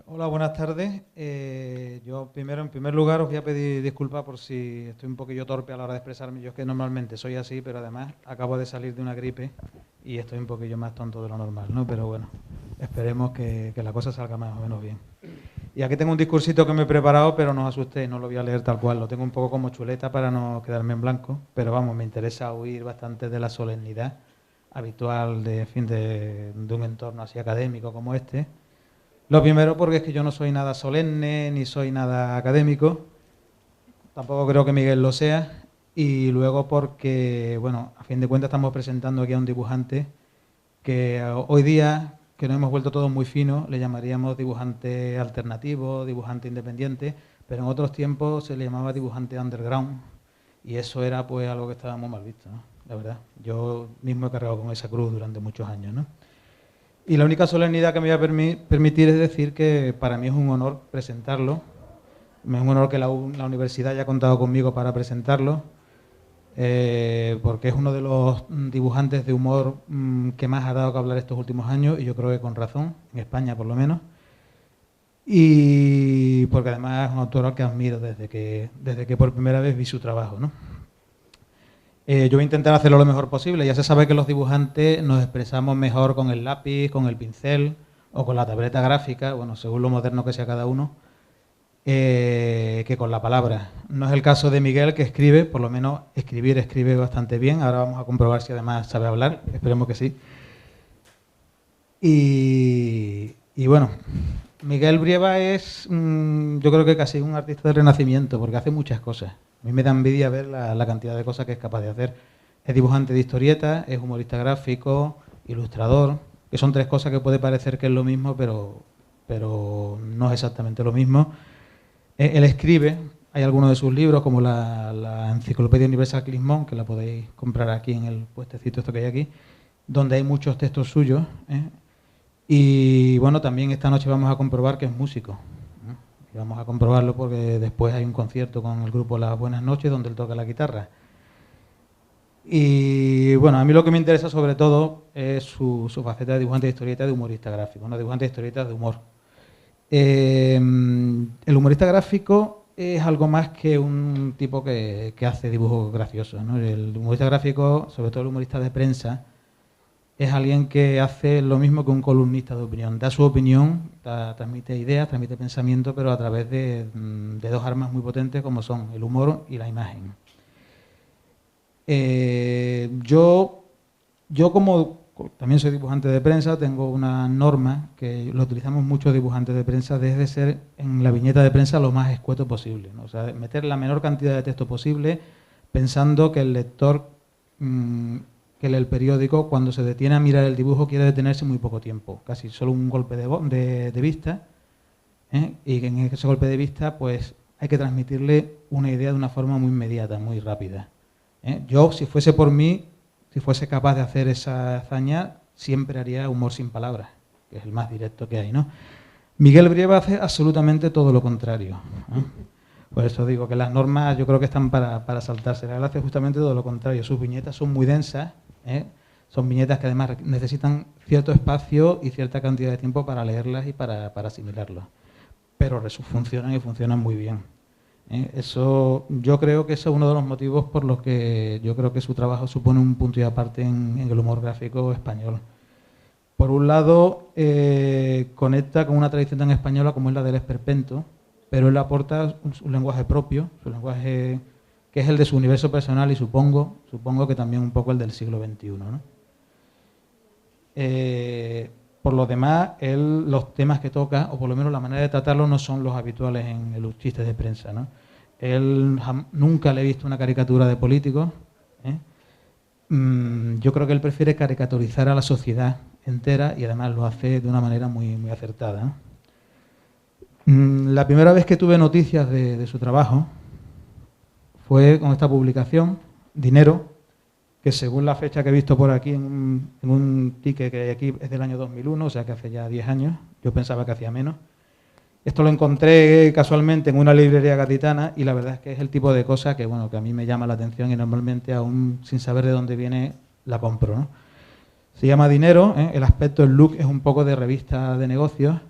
Hola, buenas tardes. Yo primero, en primer lugar, os voy a pedir disculpas por si estoy un poquillo torpe a la hora de expresarme. Yo es que normalmente soy así, pero además acabo de salir de una gripe y estoy un poquillo más tonto de lo normal, ¿no? Pero bueno, esperemos que la cosa salga más o menos bien. Y aquí tengo un discursito que me he preparado, pero no os asustéis, no lo voy a leer tal cual. Lo tengo un poco como chuleta para no quedarme en blanco, pero vamos, me interesa huir bastante de la solemnidad habitual de, en fin, de un entorno así académico como este. Lo primero porque es que yo no soy nada solemne ni soy nada académico, tampoco creo que Miguel lo sea, y luego porque, bueno, a fin de cuentas estamos presentando aquí a un dibujante que hoy día, que nos hemos vuelto todos muy finos, le llamaríamos dibujante alternativo, dibujante independiente, pero en otros tiempos se le llamaba dibujante underground, y eso era pues algo que estaba muy mal visto, ¿no? La verdad, yo mismo he cargado con esa cruz durante muchos años, ¿no? Y la única solemnidad que me voy a permitir es decir que para mí es un honor presentarlo. Es un honor que la universidad haya contado conmigo para presentarlo, porque es uno de los dibujantes de humor que más ha dado que hablar estos últimos años, y yo creo que con razón, en España por lo menos. Y porque además es un autor al que admiro desde que por primera vez vi su trabajo, ¿no? Yo voy a intentar hacerlo lo mejor posible. Ya se sabe que los dibujantes nos expresamos mejor con el lápiz, con el pincel o con la tableta gráfica, bueno, según lo moderno que sea cada uno, que con la palabra. No es el caso de Miguel, que escribe, por lo menos escribe bastante bien. Ahora vamos a comprobar si además sabe hablar, esperemos que sí. Y bueno, Miguel Brieva es, yo creo que casi un artista del Renacimiento, porque hace muchas cosas. A mí me da envidia ver la cantidad de cosas que es capaz de hacer. Es dibujante de historietas, es humorista gráfico, ilustrador, que son tres cosas que puede parecer que es lo mismo, pero no es exactamente lo mismo. Él escribe, hay algunos de sus libros, como la Enciclopedia Universal Clismón, que la podéis comprar aquí en el puestecito esto que hay aquí, donde hay muchos textos suyos, ¿eh? Y bueno, también esta noche vamos a comprobar que es músico, ¿eh? Y vamos a comprobarlo porque después hay un concierto con el grupo Las Buenas Noches donde él toca la guitarra. Y bueno, a mí lo que me interesa sobre todo es su faceta de dibujante de historieta, de humorista gráfico, no dibujante de historietas de humor. El humorista gráfico es algo más que un tipo que hace dibujos graciosos, ¿no? El humorista gráfico, sobre todo el humorista de prensa, es alguien que hace lo mismo que un columnista de opinión. Da su opinión, transmite ideas, transmite pensamiento, pero a través de dos armas muy potentes como son el humor y la imagen. Yo como también soy dibujante de prensa, tengo una norma que lo utilizamos muchos dibujantes de prensa, desde ser en la viñeta de prensa lo más escueto posible, ¿no? O sea, meter la menor cantidad de texto posible, pensando que el lector que lee el periódico, cuando se detiene a mirar el dibujo, quiere detenerse muy poco tiempo, casi solo un golpe de vista, ¿eh? Y en ese golpe de vista, pues hay que transmitirle una idea de una forma muy inmediata, muy rápida, ¿eh? Yo, si fuese por mí, si fuese capaz de hacer esa hazaña, siempre haría humor sin palabras, que es el más directo que hay, ¿no? Miguel Brieva hace absolutamente todo lo contrario, ¿eh? Por eso digo que las normas yo creo que están para saltarse. Él hace justamente todo lo contrario. Sus viñetas son muy densas, ¿eh? Son viñetas que además necesitan cierto espacio y cierta cantidad de tiempo para leerlas y para asimilarlas. Pero funcionan y funcionan muy bien. Eso, yo creo que eso es uno de los motivos por los que yo creo que su trabajo supone un punto y aparte en el humor gráfico español. Por un lado, conecta con una tradición tan española como es la del esperpento, pero él aporta un lenguaje propio, su lenguaje que es el de su universo personal y supongo que también un poco el del siglo XXI, ¿no? Por lo demás, él, los temas que toca, o por lo menos la manera de tratarlos, no son los habituales en los chistes de prensa, ¿no? Él nunca le he visto una caricatura de políticos, ¿eh? Yo creo que él prefiere caricaturizar a la sociedad entera y además lo hace de una manera muy, muy acertada, ¿no? La primera vez que tuve noticias de su trabajo fue con esta publicación, Dinero, que según la fecha que he visto por aquí en un ticket que hay aquí es del año 2001, o sea que hace ya 10 años, yo pensaba que hacía menos. Esto lo encontré casualmente en una librería gaditana y la verdad es que es el tipo de cosa que, bueno, que a mí me llama la atención y normalmente aún sin saber de dónde viene la compro, ¿no? Se llama Dinero, ¿eh? El aspecto, el look es un poco de revista de negocios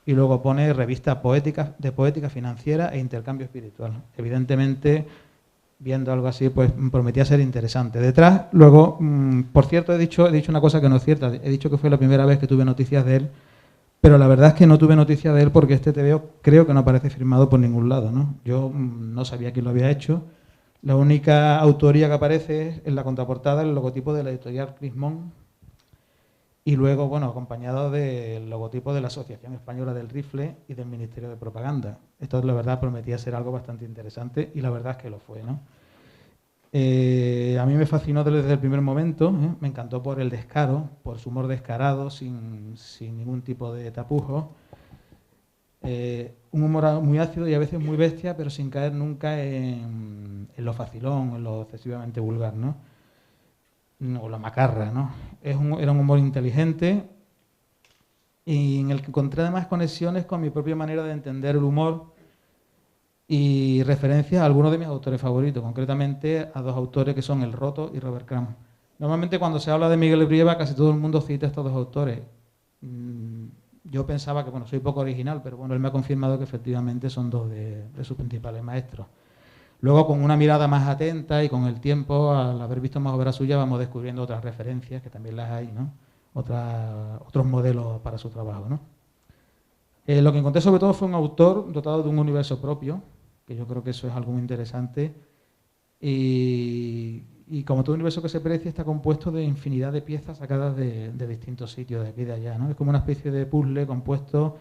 y luego pone revista poética, de poética financiera e intercambio espiritual. Evidentemente, viendo algo así, pues prometía ser interesante. Detrás, luego, por cierto, he dicho una cosa que no es cierta. He dicho que fue la primera vez que tuve noticias de él, pero la verdad es que no tuve noticias de él porque este TVO creo que no aparece firmado por ningún lado, ¿no? Yo no sabía quién lo había hecho. La única autoría que aparece es en la contraportada, el logotipo de la editorial Crismón, y luego, bueno, acompañado del logotipo de la Asociación Española del Rifle y del Ministerio de Propaganda. Esto, la verdad, prometía ser algo bastante interesante y la verdad es que lo fue, ¿no? A mí me fascinó desde el primer momento, ¿eh? Me encantó por el descaro, por su humor descarado, sin ningún tipo de tapujos. Un humor muy ácido y a veces muy bestia, pero sin caer nunca en lo facilón, en lo excesivamente vulgar, ¿no? O la macarra, ¿no? Era un humor inteligente y en el que encontré además conexiones con mi propia manera de entender el humor y referencias a algunos de mis autores favoritos, concretamente a dos autores que son El Roto y Robert Crumb. Normalmente cuando se habla de Miguel Brieva casi todo el mundo cita a estos dos autores. Yo pensaba que, bueno, soy poco original, pero bueno, él me ha confirmado que efectivamente son dos de sus principales maestros. Luego, con una mirada más atenta y con el tiempo, al haber visto más obras suyas, vamos descubriendo otras referencias, que también las hay, ¿no? Otros modelos para su trabajo, ¿no? Lo que encontré sobre todo fue un autor dotado de un universo propio, que yo creo que eso es algo muy interesante, y como todo universo que se precie, está compuesto de infinidad de piezas sacadas de distintos sitios, de aquí y de allá, ¿no? Es como una especie de puzzle compuesto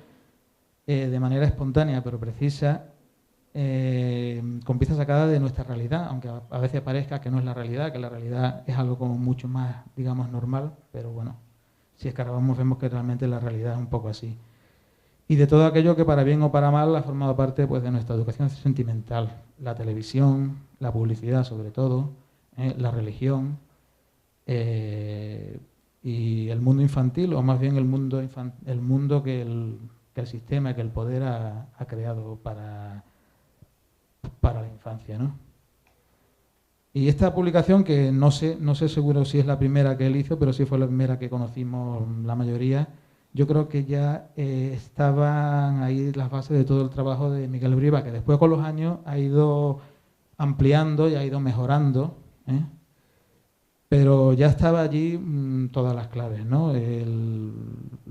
de manera espontánea, pero precisa, con piezas sacadas de nuestra realidad, aunque a veces parezca que no es la realidad, que la realidad es algo como mucho más, digamos, normal, pero bueno, si escarbamos vemos que realmente la realidad es un poco así. Y de todo aquello que para bien o para mal ha formado parte, pues, de nuestra educación sentimental, la televisión, la publicidad sobre todo, la religión y el mundo infantil, o más bien el mundo que el sistema, que el poder ha creado para la infancia, ¿no? Y esta publicación, que no sé seguro si es la primera que él hizo, pero sí fue la primera que conocimos la mayoría, yo creo que ya estaban ahí las bases de todo el trabajo de Miguel Brieva, que después con los años ha ido ampliando y ha ido mejorando, ¿eh? Pero ya estaba allí todas las claves, ¿no?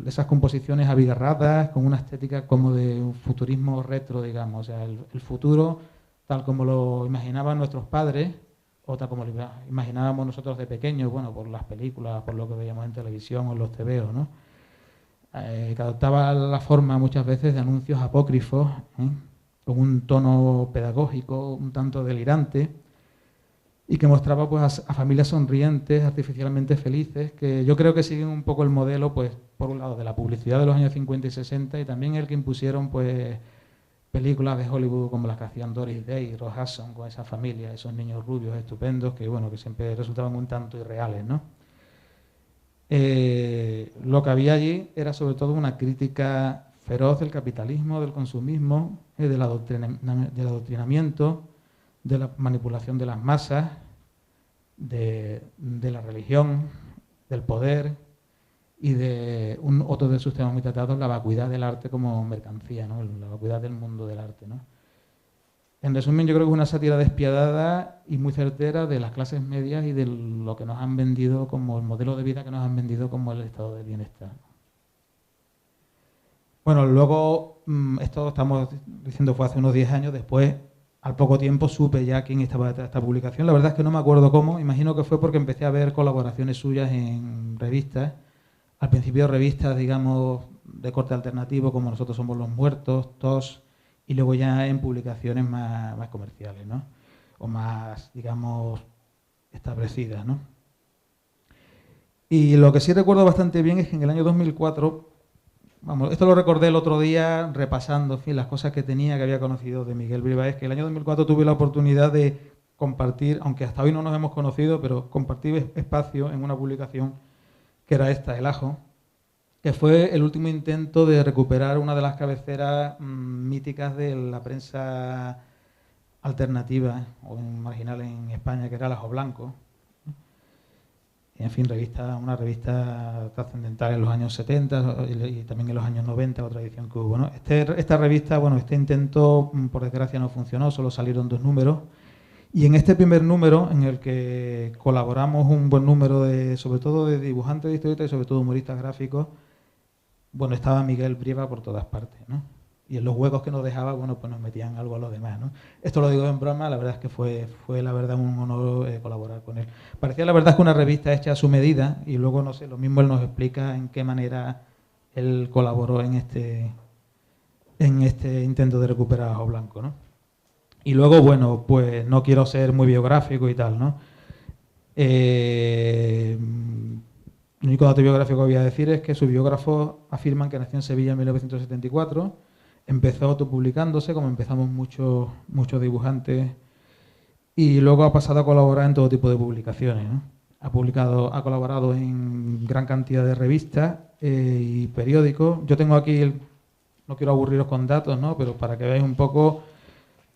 Esas composiciones abigarradas, con una estética como de un futurismo retro, digamos, o sea, el futuro tal como lo imaginaban nuestros padres, o tal como lo imaginábamos nosotros de pequeños, bueno, por las películas, por lo que veíamos en televisión o en los tebeos, ¿no? Que adoptaba la forma muchas veces de anuncios apócrifos, ¿eh? Con un tono pedagógico un tanto delirante, y que mostraba, pues, a familias sonrientes, artificialmente felices, que yo creo que siguen un poco el modelo, pues, por un lado de la publicidad de los años 50 y 60, y también el que impusieron, pues, películas de Hollywood como las que hacían Doris Day y Ross Hudson, con esa familia, esos niños rubios estupendos que, bueno, que siempre resultaban un tanto irreales, ¿no? Lo que había allí era sobre todo una crítica feroz del capitalismo, del consumismo, del adoctrinamiento, de la manipulación de las masas, de la religión, del poder y de otro de sus temas muy tratados, la vacuidad del arte como mercancía, ¿no? La vacuidad del mundo del arte, ¿no? En resumen, yo creo que es una sátira despiadada y muy certera de las clases medias y de lo que nos han vendido como el modelo de vida que nos han vendido como el estado de bienestar. Bueno, luego, esto estamos diciendo fue hace unos 10 años, después, al poco tiempo, supe ya quién estaba detrás de esta publicación. La verdad es que no me acuerdo cómo, imagino que fue porque empecé a ver colaboraciones suyas en revistas. Al principio revistas, digamos, de corte alternativo, como Nosotros somos los muertos, TOS, y luego ya en publicaciones más comerciales, ¿no? O más, digamos, establecidas, ¿no? Y lo que sí recuerdo bastante bien es que en el año 2004, vamos, esto lo recordé el otro día repasando, en fin, las cosas que tenía, que había conocido de Miguel Brieva, es que el año 2004 tuve la oportunidad de compartir, aunque hasta hoy no nos hemos conocido, pero compartir espacio en una publicación que era esta, El Ajo, que fue el último intento de recuperar una de las cabeceras míticas de la prensa alternativa o marginal en España, que era El Ajo Blanco. En fin, una revista trascendental en los años 70 y también en los años 90, otra edición que hubo, ¿no? Esta revista, bueno, este intento, por desgracia, no funcionó, solo salieron 2 números. Y en este primer número, en el que colaboramos un buen número sobre todo de dibujantes de historietas y sobre todo humoristas gráficos, bueno, estaba Miguel Brieva por todas partes, ¿no? Y en los huecos que nos dejaba, bueno, pues nos metían algo a los demás, ¿no? Esto lo digo en broma, la verdad es que fue la verdad un honor colaborar con él. Parecía la verdad que una revista hecha a su medida y luego, no sé, lo mismo él nos explica en qué manera él colaboró en este intento de recuperar a Ajo Blanco, ¿no? Y luego, bueno, pues no quiero ser muy biográfico y tal, ¿no? El único dato biográfico que voy a decir es que sus biógrafos afirman que nació en Sevilla en 1974, empezó autopublicándose, como empezamos muchos dibujantes, y luego ha pasado a colaborar en todo tipo de publicaciones, ¿no? Ha colaborado en gran cantidad de revistas y periódicos. Yo tengo aquí, no quiero aburriros con datos, ¿no? Pero para que veáis un poco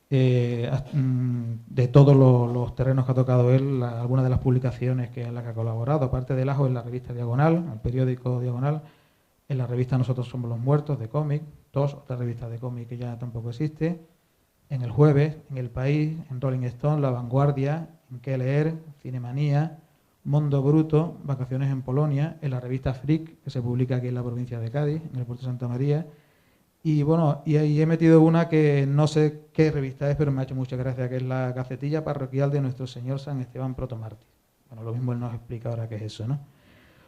de todos los terrenos que ha tocado él, algunas de las publicaciones en las que ha colaborado, aparte del Ajo, en la revista Diagonal, el periódico Diagonal, en la revista Nosotros Somos los Muertos, de cómic, otra revista de cómic que ya tampoco existe, en El Jueves, en El País, en Rolling Stone, La Vanguardia, en Qué Leer, Cinemanía, Mundo Bruto, Vacaciones en Polonia, en la revista Freak, que se publica aquí en la provincia de Cádiz, en el puerto de Santa María. Y bueno, y ahí he metido una que no sé qué revista es, pero me ha hecho mucha gracia, que es la Gacetilla Parroquial de Nuestro Señor San Esteban Protomártir. Bueno, lo mismo él nos explica ahora qué es eso, ¿no?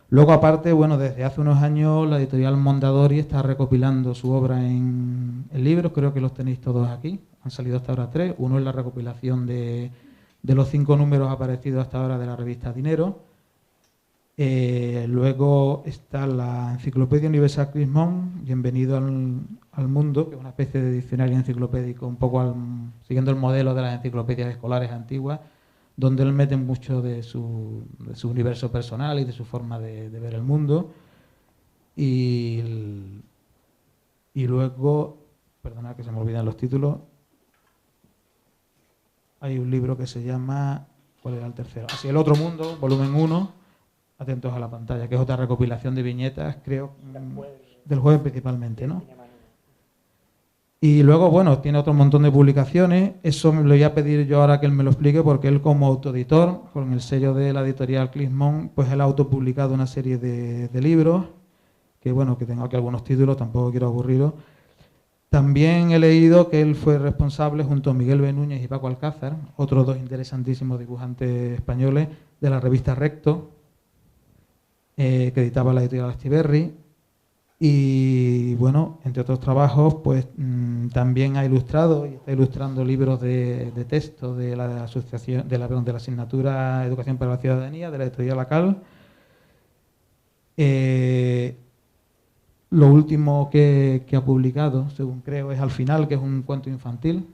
Luego, aparte, bueno, desde hace unos años la editorial Mondadori está recopilando su obra en libros, creo que los tenéis todos aquí, han salido hasta ahora 3. Uno es la recopilación de los 5 números aparecidos hasta ahora de la revista Dinero. Luego está la Enciclopedia Universal Clismón, Bienvenido al Mundo, que es una especie de diccionario enciclopédico, un poco siguiendo el modelo de las enciclopedias escolares antiguas, donde él mete mucho de su universo personal y de su forma de ver el mundo. Y luego, perdona que se me olvidan los títulos, hay un libro que se llama, ¿cuál era el tercero? Así, El Otro Mundo, volumen 1, atentos a la pantalla, que es otra recopilación de viñetas, creo, del Jueves principalmente, ¿no? Y luego, bueno, tiene otro montón de publicaciones. Eso me lo voy a pedir yo ahora que él me lo explique, porque él como autoeditor, con el sello de la editorial Clismón, pues él ha autopublicado una serie de libros, que bueno, que tengo aquí algunos títulos, tampoco quiero aburriros. También he leído que él fue responsable, junto a Miguel Benúñez y Paco Alcázar, otros 2 interesantísimos dibujantes españoles, de la revista Recto, que editaba la editorial Astiberri. Y bueno, entre otros trabajos, pues también ha ilustrado y está ilustrando libros de texto de la asociación, de la asignatura Educación para la Ciudadanía, de la editorial ACAL. Lo último que ha publicado, según creo, es Al Final, que es un cuento infantil,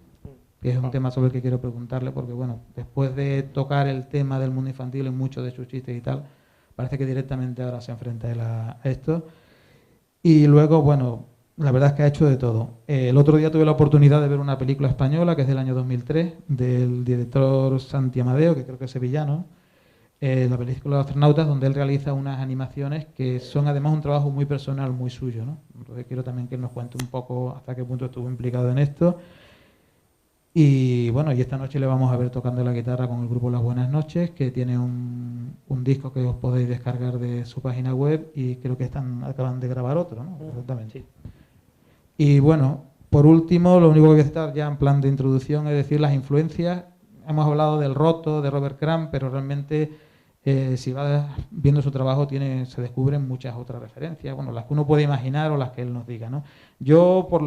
que es un tema sobre el que quiero preguntarle, porque bueno, después de tocar el tema del mundo infantil en muchos de sus chistes y tal, parece que directamente ahora se enfrenta él a esto. Y luego, bueno, la verdad es que ha hecho de todo. El otro día tuve la oportunidad de ver una película española que es del año 2003, del director Santi Amadeo, que creo que es sevillano, la película Los Astronautas, donde él realiza unas animaciones que son además un trabajo muy personal, muy suyo, ¿no? Entonces quiero también que él nos cuente un poco hasta qué punto estuvo implicado en esto. Y bueno, y esta noche le vamos a ver tocando la guitarra con el grupo Las Buenas Noches, que tiene un disco que os podéis descargar de su página web, y creo que acaban de grabar otro, ¿no? Exactamente. Sí. Y bueno, por último, lo único que voy a citar ya en plan de introducción es decir las influencias. Hemos hablado del Roto, de Robert Crumb, pero realmente si vas viendo su trabajo se descubren muchas otras referencias, bueno, las que uno puede imaginar o las que él nos diga, ¿no? Yo, por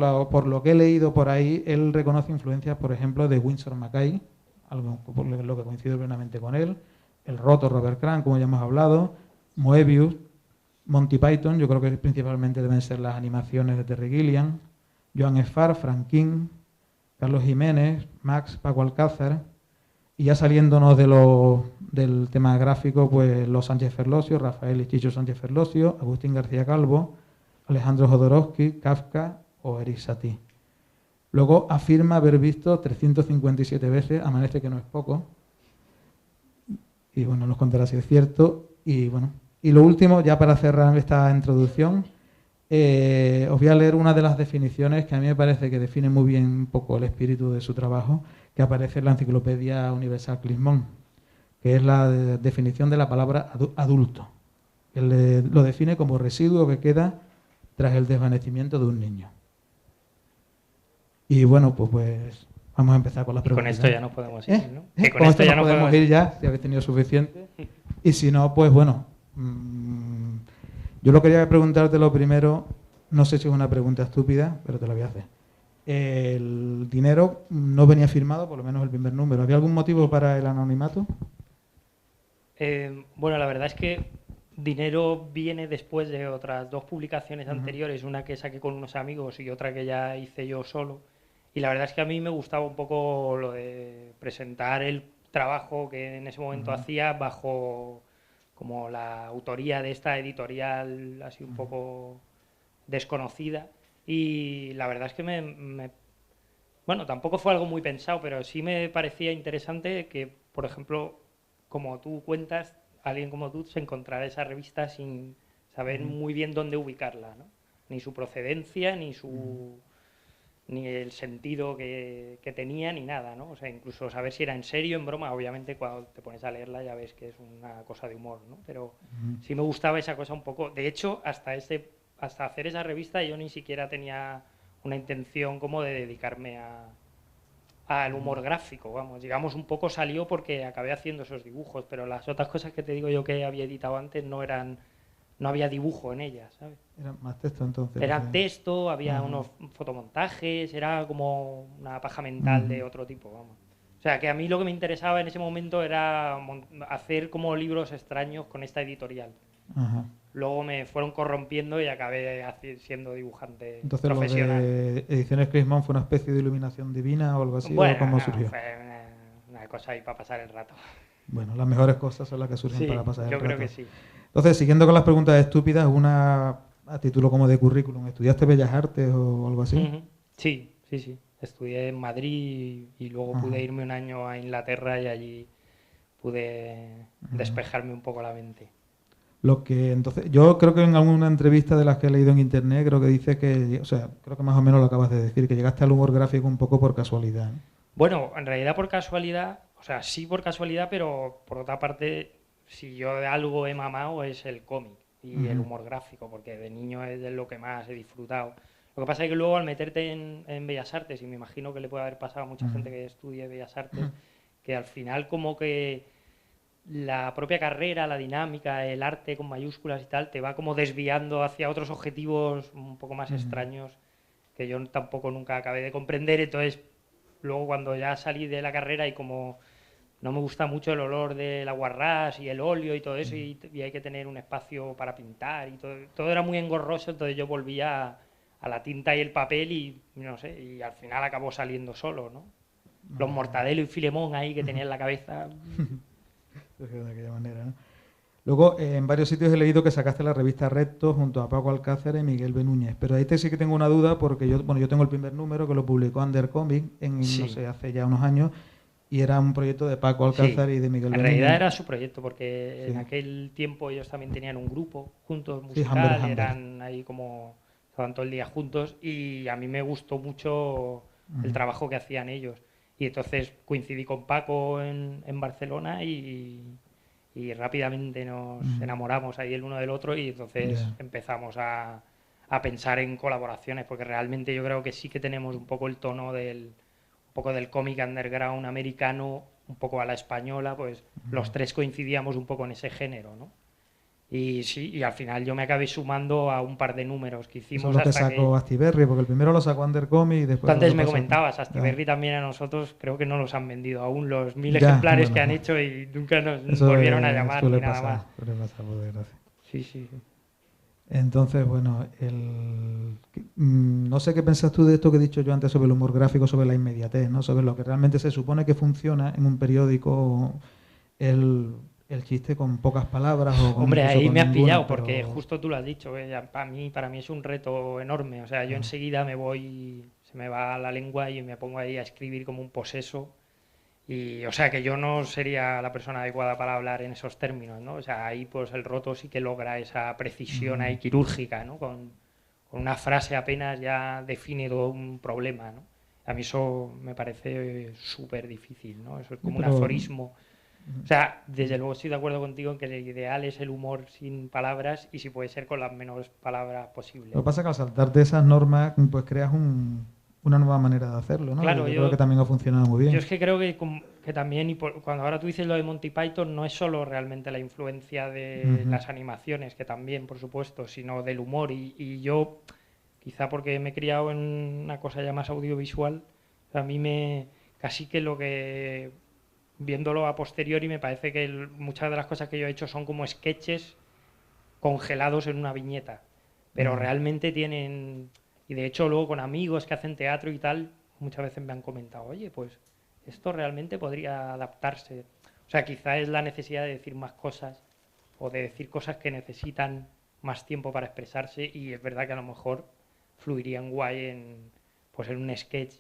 lo que he leído por ahí, él reconoce influencias, por ejemplo, de Winsor McCay, algo por lo que coincido plenamente con él, el Roto, Robert Crumb, como ya hemos hablado, Moebius, Monty Python, yo creo que principalmente deben ser las animaciones de Terry Gilliam, Joan Sfar, Frank King, Carlos Jiménez, Max, Paco Alcázar. Y ya saliéndonos del tema gráfico, pues los Sánchez Ferlosio, Rafael y Chicho Sánchez Ferlosio, Agustín García Calvo, Alejandro Jodorowsky, Kafka o Eric Satie. Luego afirma haber visto 357 veces Amanece, que no es poco. Y bueno, nos contará si es cierto. Y bueno, y lo último, ya para cerrar esta introducción, os voy a leer una de las definiciones que a mí me parece que define muy bien un poco el espíritu de su trabajo, que aparece en la Enciclopedia Universal Clismón, que es la definición de la palabra adulto. Él lo define como residuo que queda tras el desvanecimiento de un niño. Y bueno, pues vamos a empezar con las preguntas. Con esto ya nos podemos ir, ¿no? Que con esto ya nos podemos ir ya, si habéis tenido suficiente. Y si no, pues bueno, yo lo quería preguntarte lo primero, no sé si es una pregunta estúpida, pero te la voy a hacer. El dinero no venía firmado, por lo menos el primer número. ¿Había algún motivo para el anonimato? Bueno, la verdad es que Dinero viene después de otras dos publicaciones anteriores, una que saqué con unos amigos y otra que ya hice yo solo. Y la verdad es que a mí me gustaba un poco lo de presentar el trabajo que en ese momento hacía bajo como la autoría de esta editorial así un poco desconocida. Y la verdad es que bueno, tampoco fue algo muy pensado, pero sí me parecía interesante que, por ejemplo, como tú cuentas, alguien como tú se encontrará esa revista sin saber muy bien dónde ubicarla, ¿no? Ni su procedencia, ni el sentido que tenía, ni nada, ¿no? O sea, incluso saber si era en serio, en broma. Obviamente cuando te pones a leerla ya ves que es una cosa de humor, ¿no? Pero sí me gustaba esa cosa un poco. De hecho, hasta hacer esa revista yo ni siquiera tenía una intención como de dedicarme al humor gráfico, vamos, digamos un poco salió porque acabé haciendo esos dibujos, pero las otras cosas que te digo yo que había editado antes no había dibujo en ellas, ¿sabes? Era más texto entonces. Era texto, había unos fotomontajes, era como una paja mental de otro tipo, vamos. O sea, que a mí lo que me interesaba en ese momento era hacer como libros extraños con esta editorial. Ajá. Luego me fueron corrompiendo y acabé siendo dibujante Entonces, profesional. ¿lo de Ediciones Clismón fue una especie de iluminación divina o algo así? Bueno, ¿O cómo surgió? fue una cosa ahí para pasar el rato. Bueno, las mejores cosas son las que surgen para pasar el rato. Yo creo que sí. Entonces, siguiendo con las preguntas estúpidas, una a título como de currículum, ¿estudiaste Bellas Artes o algo así? Sí. Estudié en Madrid y luego pude irme un año a Inglaterra y allí pude despejarme un poco la mente. Lo que entonces, yo creo que en alguna entrevista de las que he leído en internet, creo que dice que, o sea, creo que más o menos lo acabas de decir, que llegaste al humor gráfico un poco por casualidad, ¿no? Bueno, en realidad por casualidad, o sea, sí por casualidad, pero por otra parte, si yo de algo he mamado es el cómic y el humor gráfico, porque de niño es de lo que más he disfrutado. Lo que pasa es que luego al meterte en Bellas Artes, y me imagino que le puede haber pasado a mucha gente que estudie Bellas Artes, que al final como que la propia carrera, la dinámica, el arte con mayúsculas y tal, te va como desviando hacia otros objetivos un poco más extraños que yo tampoco nunca acabé de comprender. Entonces, luego cuando ya salí de la carrera y como no me gusta mucho el olor del aguarrás y el óleo y todo eso, y hay que tener un espacio para pintar y todo era muy engorroso, entonces yo volvía a la tinta y el papel y no sé, y al final acabó saliendo solo, ¿no? Los Mortadelo y Filemón ahí que tenía en la cabeza. De aquella manera, ¿no? Luego, en varios sitios he leído que sacaste la revista Recto junto a Paco Alcácer y Miguel B. Núñez, pero ahí sí que tengo una duda porque yo tengo el primer número que lo publicó Undercomic no sé, hace ya unos años, y era un proyecto de Paco Alcázar y de Miguel B. Núñez. En realidad era su proyecto porque en aquel tiempo ellos también tenían un grupo juntos musical, eran ahí como estaban todo el día juntos y a mí me gustó mucho el trabajo que hacían ellos. Y entonces coincidí con Paco en Barcelona y rápidamente nos enamoramos ahí el uno del otro y entonces empezamos a pensar en colaboraciones, porque realmente yo creo que sí que tenemos un poco el tono un poco del cómic underground americano, un poco a la española, pues los tres coincidíamos un poco en ese género, ¿no? Y sí, y al final yo me acabé sumando a un par de números que hicimos. Eso es lo que sacó Astiberri, porque el primero lo sacó Undercomic y después... Antes me comentabas, Astiberri también a nosotros creo que no los han vendido aún los 1000 ejemplares que han hecho y nunca nos volvieron a llamar ni nada más. Suele pasar, por desgracia. Sí. Entonces, bueno, no sé qué pensás tú de esto que he dicho yo antes sobre el humor gráfico, sobre la inmediatez, ¿no? Sobre lo que realmente se supone que funciona en un periódico, el chiste con pocas palabras o con... Hombre, ahí con me has ninguna, pillado porque justo tú lo has dicho, para mí es un reto enorme, o sea, yo enseguida se me va la lengua y me pongo ahí a escribir como un poseso Y, o sea, que yo no sería la persona adecuada para hablar en esos términos, ¿no? O sea, ahí pues el Roto sí que logra esa precisión ahí quirúrgica, ¿no? Con una frase apenas ya define todo un problema, ¿no? A mí eso me parece súper difícil, ¿no? Eso es Sí, como un pero aforismo. O sea, desde luego estoy de acuerdo contigo en que el ideal es el humor sin palabras y si puede ser con las menores palabras posibles, lo que ¿no? pasa es que al saltarte esas normas, pues creas una nueva manera de hacerlo, ¿no? Y Claro, yo creo que también ha funcionado muy yo bien. es que creo que también, cuando ahora tú dices lo de Monty Python, no es solo realmente la influencia de Ujú, las animaciones, que también, por supuesto, sino del humor. Y yo, quizá porque me he criado en una cosa ya más audiovisual, a mí casi que lo que, viéndolo a posteriori, me parece que muchas de las cosas que yo he hecho son como sketches congelados en una viñeta, pero ujú. realmente tienen, y de hecho luego con amigos que hacen teatro y tal, muchas veces me han comentado, oye, pues esto realmente podría adaptarse. O sea, quizá es la necesidad de decir más cosas o de decir cosas que necesitan más tiempo para expresarse y es verdad que a lo mejor fluirían guay pues en un sketch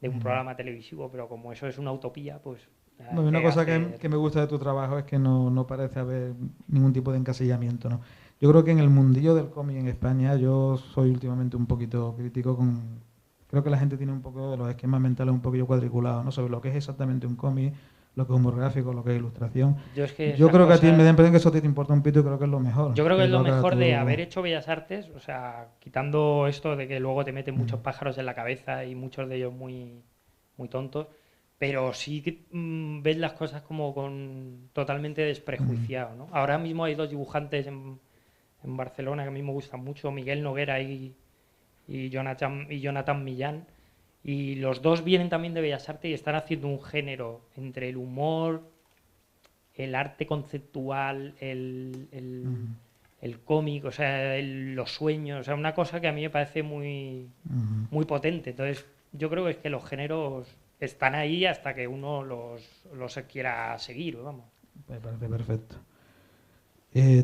de un Ujú. programa televisivo, pero como eso es una utopía, pues hay Bueno, una que cosa hacer... que me gusta de tu trabajo es que no parece haber ningún tipo de encasillamiento, ¿no? Yo creo que en el mundillo del cómic en España, yo soy últimamente un poquito crítico con... Creo que la gente tiene un poco de los esquemas mentales un poquillo cuadriculados, ¿no? Sobre lo que es exactamente un cómic, lo que es humor gráfico, lo que es ilustración. Yo es que Yo esas creo que a ti me da la cosas... impresión que eso te importa un pito y creo que es lo mejor, Yo creo que que es lo lo hagas mejor de tú. haber hecho Bellas Artes, o sea, quitando esto de que luego te meten Mm, muchos pájaros en la cabeza y muchos de ellos muy tontos, pero sí que ves las cosas como totalmente mm, desprejuiciado, ¿no? Ahora mismo hay dos dibujantes en Barcelona que a mí me gustan mucho, Miguel Noguera y Jonathan Millán, y los dos vienen también de Bellas Artes y están haciendo un género entre el humor, el arte conceptual, mm, el cómic, o sea, los sueños, o sea, una cosa que a mí me parece mm. muy potente. Entonces, yo creo que es que los géneros están ahí hasta que uno los quiera seguir, vamos. Me parece perfecto.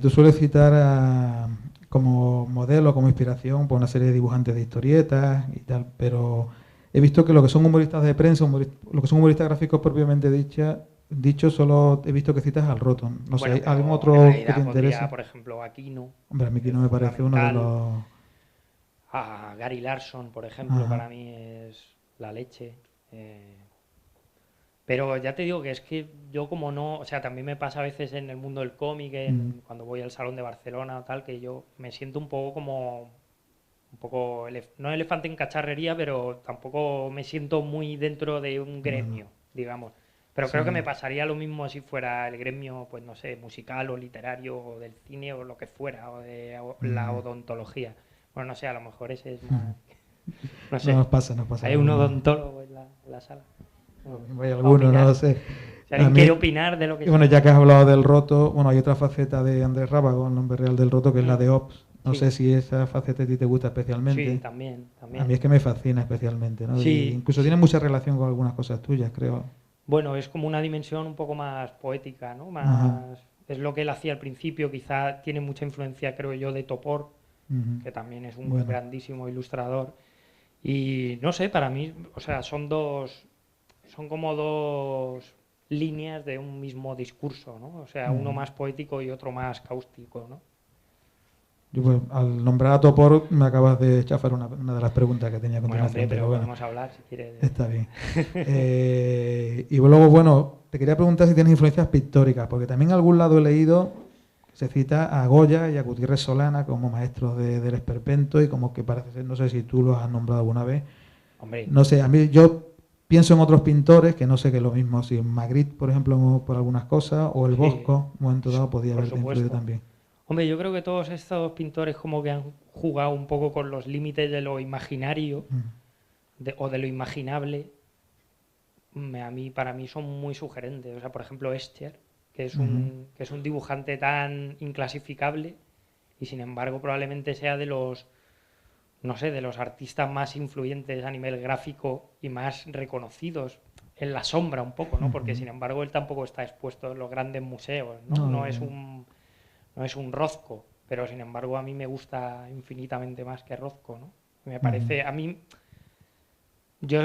Tú sueles citar como modelo, como inspiración, por una serie de dibujantes de historietas y tal, pero he visto que lo que son humoristas de prensa, lo que son humoristas gráficos propiamente dicho, solo he visto que citas al Roton. No sé, Bueno, ¿hay algún pero en otro que te realidad pondría, interese? por ejemplo, a Aquino, Hombre, a mí que es no me parece uno de fundamental, los... a Gary Larson, por ejemplo, Ajá. para mí es la leche. eh, Pero ya te digo que es que yo como no, o sea, también me pasa a veces en el mundo del cómic, Mm, cuando voy al Salón de Barcelona o tal, que yo me siento un poco como, un poco, no elefante en cacharrería, pero tampoco me siento muy dentro de un bueno, gremio, digamos. Pero creo que me sí. pasaría lo mismo si fuera el gremio, pues no sé, musical o literario o del cine o lo que fuera, o de la Mm, odontología. Bueno, no sé, a lo mejor ese es más, no no sé, nos pasa hay un algunos. odontólogo en la sala. Lo No, mismo hay para algunos, no lo opinar. sé. Si A alguien mí, quiere opinar de lo que y bueno, sea, ya pues... que has hablado del Roto, bueno, hay otra faceta de Andrés Rábago, el nombre real del Roto, que es la Mm, de Ops. No sé sí, si esa faceta a ti te gusta sí, especialmente. también, A mí es también. que me fascina especialmente, ¿no? Y Sí, incluso tiene sí. mucha relación con algunas cosas tuyas, creo. Bueno, es como una dimensión un poco más poética, ¿no? Ajá. Más... Es lo que él hacía al principio, quizá tiene mucha influencia, creo yo, de Topor, Ujú. que también es un Bueno. grandísimo ilustrador. Y no sé, para mí, o sea, son como dos líneas de un mismo discurso, ¿no? O sea, uno Ujú. más poético y otro más cáustico, ¿no? Yo, pues, al nombrar a Topor me acabas de chafar una de las preguntas que tenía a Bueno, hombre, continuación, pero pero bueno, podemos hablar si quieres está bien. Y luego, bueno, te quería preguntar si tienes influencias pictóricas, porque también en algún lado he leído que se cita a Goya y a Gutiérrez Solana como maestros del esperpento y como que parece ser, no sé si tú los has nombrado alguna vez. Hombre, No sé, a mí yo pienso en otros pintores que no sé qué es lo mismo, si Magritte, por ejemplo, por algunas cosas, o el sí, Bosco, un momento dado podía por haberte influido supuesto. también. Hombre, yo creo que todos estos pintores como que han jugado un poco con los límites de lo imaginario Mm, o de lo imaginable. Para mí son muy sugerentes. O sea, por ejemplo, Escher, ujú, que es un dibujante tan inclasificable y sin embargo probablemente sea de los, no sé, de los artistas más influyentes a nivel gráfico y más reconocidos en la sombra un poco, ¿no? Porque ujú. sin embargo él tampoco está expuesto en los grandes museos, ¿no? No, No es un Rozco, pero sin embargo a mí me gusta infinitamente más que Rozco, ¿no? Me ujú, parece, a mí, yo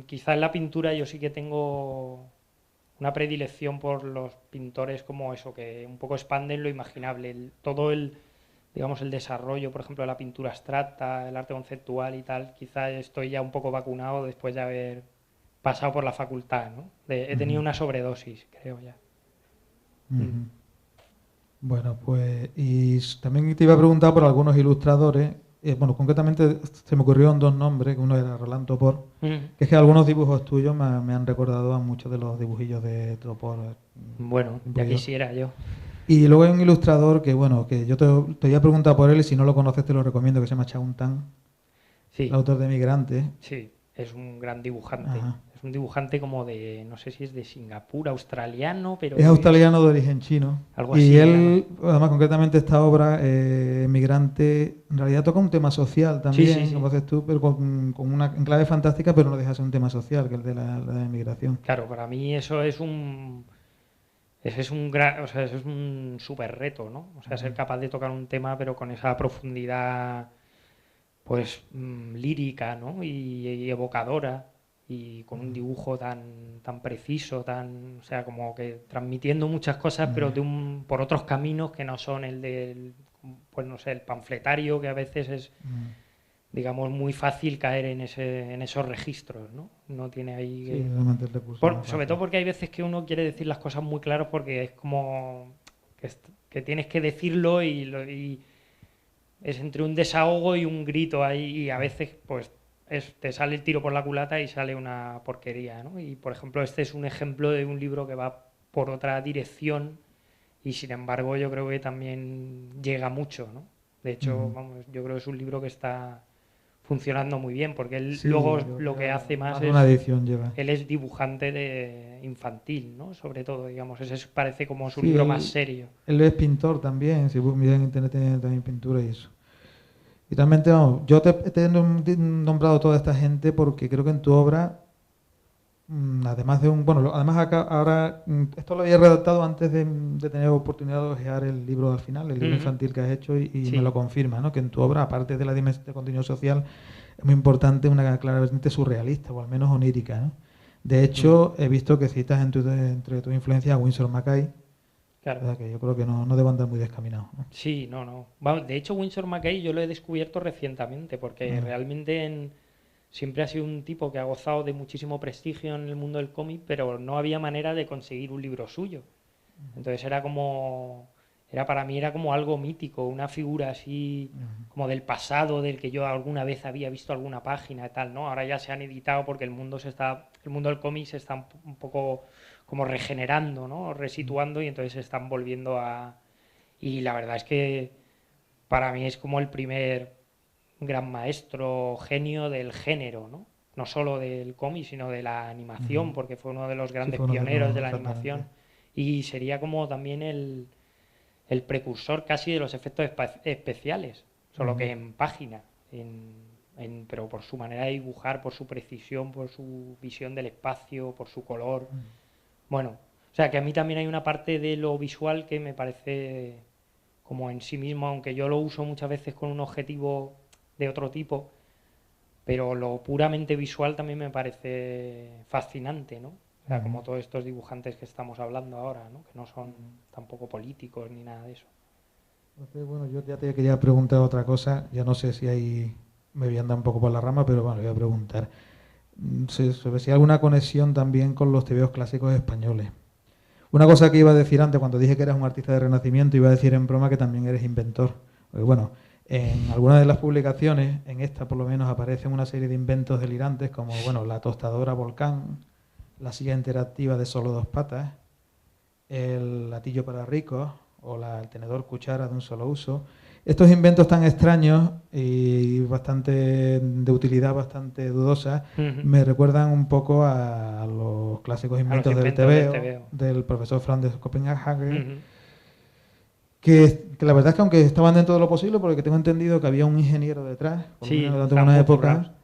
quizá en la pintura yo sí que tengo una predilección por los pintores como eso, que un poco expanden lo imaginable, todo digamos, el desarrollo, por ejemplo, de la pintura abstracta, el arte conceptual y tal, quizá estoy ya un poco vacunado después de haber pasado por la facultad, ¿no? He tenido una sobredosis, creo ya. Uh-huh. Bueno, pues, y también te iba a preguntar por algunos ilustradores. Bueno, concretamente se me ocurrieron dos nombres, que uno era Roland Topor, que es que algunos dibujos tuyos me han recordado a muchos de los dibujillos de Topor. Bueno, ya quisiera yo. Y luego hay un ilustrador que, bueno, que yo te voy a preguntar por él y si no lo conoces te lo recomiendo, que se llama Chaun Tan, sí. El autor de Migrante. Sí, es un gran dibujante. Ajá. Es un dibujante como de, no sé si es de Singapur, australiano, pero... Es australiano de origen chino. Algo así. Y él, además, concretamente esta obra, Migrante, en realidad toca un tema social también, como haces tú, pero con una enclave fantástica, pero no deja de ser un tema social, que es el de la inmigración. Claro, para mí eso es un... Ese es un gran, o sea, eso es un súper reto, ¿no? O sea, ser capaz de tocar un tema, pero con esa profundidad, pues, lírica, ¿no? Y evocadora, y con un dibujo tan preciso, o sea, como que transmitiendo muchas cosas, pero por otros caminos que no son el del, pues no sé, el panfletario, que a veces es, digamos, muy fácil caer en esos registros, ¿no? No tiene ahí... Sí, sobre todo porque hay veces que uno quiere decir las cosas muy claras porque es como que tienes que decirlo y es entre un desahogo y un grito ahí y a veces pues te sale el tiro por la culata y sale una porquería, ¿no? Y por ejemplo este es un ejemplo de un libro que va por otra dirección y sin embargo yo creo que también llega mucho, ¿no? De hecho, vamos, yo creo que es un libro que está funcionando muy bien porque él luego lo que hace más es una edición lleva. Él es dibujante infantil, ¿no? Sobre todo, digamos, ese parece como su libro más serio. Él es pintor también, si miras en internet tiene también pintura y eso. Y realmente, vamos, yo te he nombrado toda esta gente porque creo que en tu obra, además de además acá, ahora, esto lo había redactado antes de tener oportunidad de ojear el libro al final, el libro infantil que has hecho y me lo confirma, ¿no? Que en tu obra, aparte de la dimensión de contenido social, es muy importante una clara vertiente surrealista o al menos onírica, ¿no? De hecho, he visto que citas entre tu influencia a Winsor McCay. Claro. Que yo creo que no debo andar muy descaminado, ¿no? Sí, no. Vamos, de hecho, Winsor McCay yo lo he descubierto recientemente porque realmente siempre ha sido un tipo que ha gozado de muchísimo prestigio en el mundo del cómic, pero no había manera de conseguir un libro suyo. Entonces para mí era como algo mítico, una figura así como del pasado, del que yo alguna vez había visto alguna página y tal, ¿no? Ahora ya se han editado porque el mundo del cómic se está un poco como regenerando, ¿no? Resituando y entonces se están volviendo y la verdad es que para mí es como el primer gran maestro, genio del género, ¿no? No solo del cómic, sino de la animación, porque fue uno de los grandes pioneros de la animación y sería como también el precursor casi de los efectos especiales, solo que en página, pero por su manera de dibujar, por su precisión, por su visión del espacio, por su color. Bueno, o sea que a mí también hay una parte de lo visual que me parece como en sí mismo, aunque yo lo uso muchas veces con un objetivo de otro tipo, pero lo puramente visual también me parece fascinante, ¿no? O sea, como todos estos dibujantes que estamos hablando ahora, ¿no? Que no son tampoco políticos ni nada de eso. Entonces, bueno, yo ya te quería preguntar otra cosa, ya no sé si ahí me voy a andar un poco por la rama, pero bueno, voy a preguntar sobre si hay alguna conexión también con los tebeos clásicos españoles. Una cosa que iba a decir antes, cuando dije que eras un artista de Renacimiento, iba a decir en broma que también eres inventor. Porque bueno, en algunas de las publicaciones, en esta por lo menos, aparecen una serie de inventos delirantes como, bueno, la tostadora Volcán, la silla interactiva de solo 2 patas, el latillo para ricos o el tenedor cuchara de un solo uso. Estos inventos tan extraños y bastante de utilidad bastante dudosa me recuerdan un poco a los clásicos inventos del tebeo del profesor Franz de Copenhague, que la verdad es que aunque estaban dentro de lo posible, porque tengo entendido que había un ingeniero detrás, durante una época,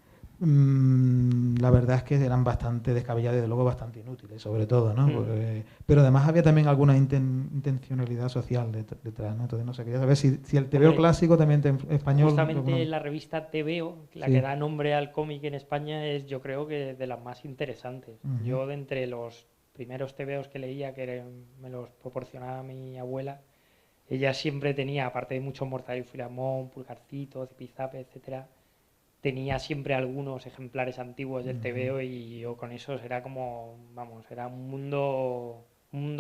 La verdad es que eran bastante descabellados y desde luego bastante inútiles, sobre todo, ¿no? Mm. Pero además había también alguna intencionalidad social detrás, ¿no? Entonces no sé, quería saber si el TVO Hombre, clásico también español... justamente la revista TVO, la que Sí. da nombre al cómic en España, es yo creo que de las más interesantes. Ujú. Yo de entre los primeros TVOs que leía, me los proporcionaba mi abuela, ella siempre tenía, aparte de muchos Mortadelo y Filemón, Pulgarcito, Zipizape, etcétera, tenía siempre algunos ejemplares antiguos del Ujú. TVO y yo con esos era como, vamos, era un mundo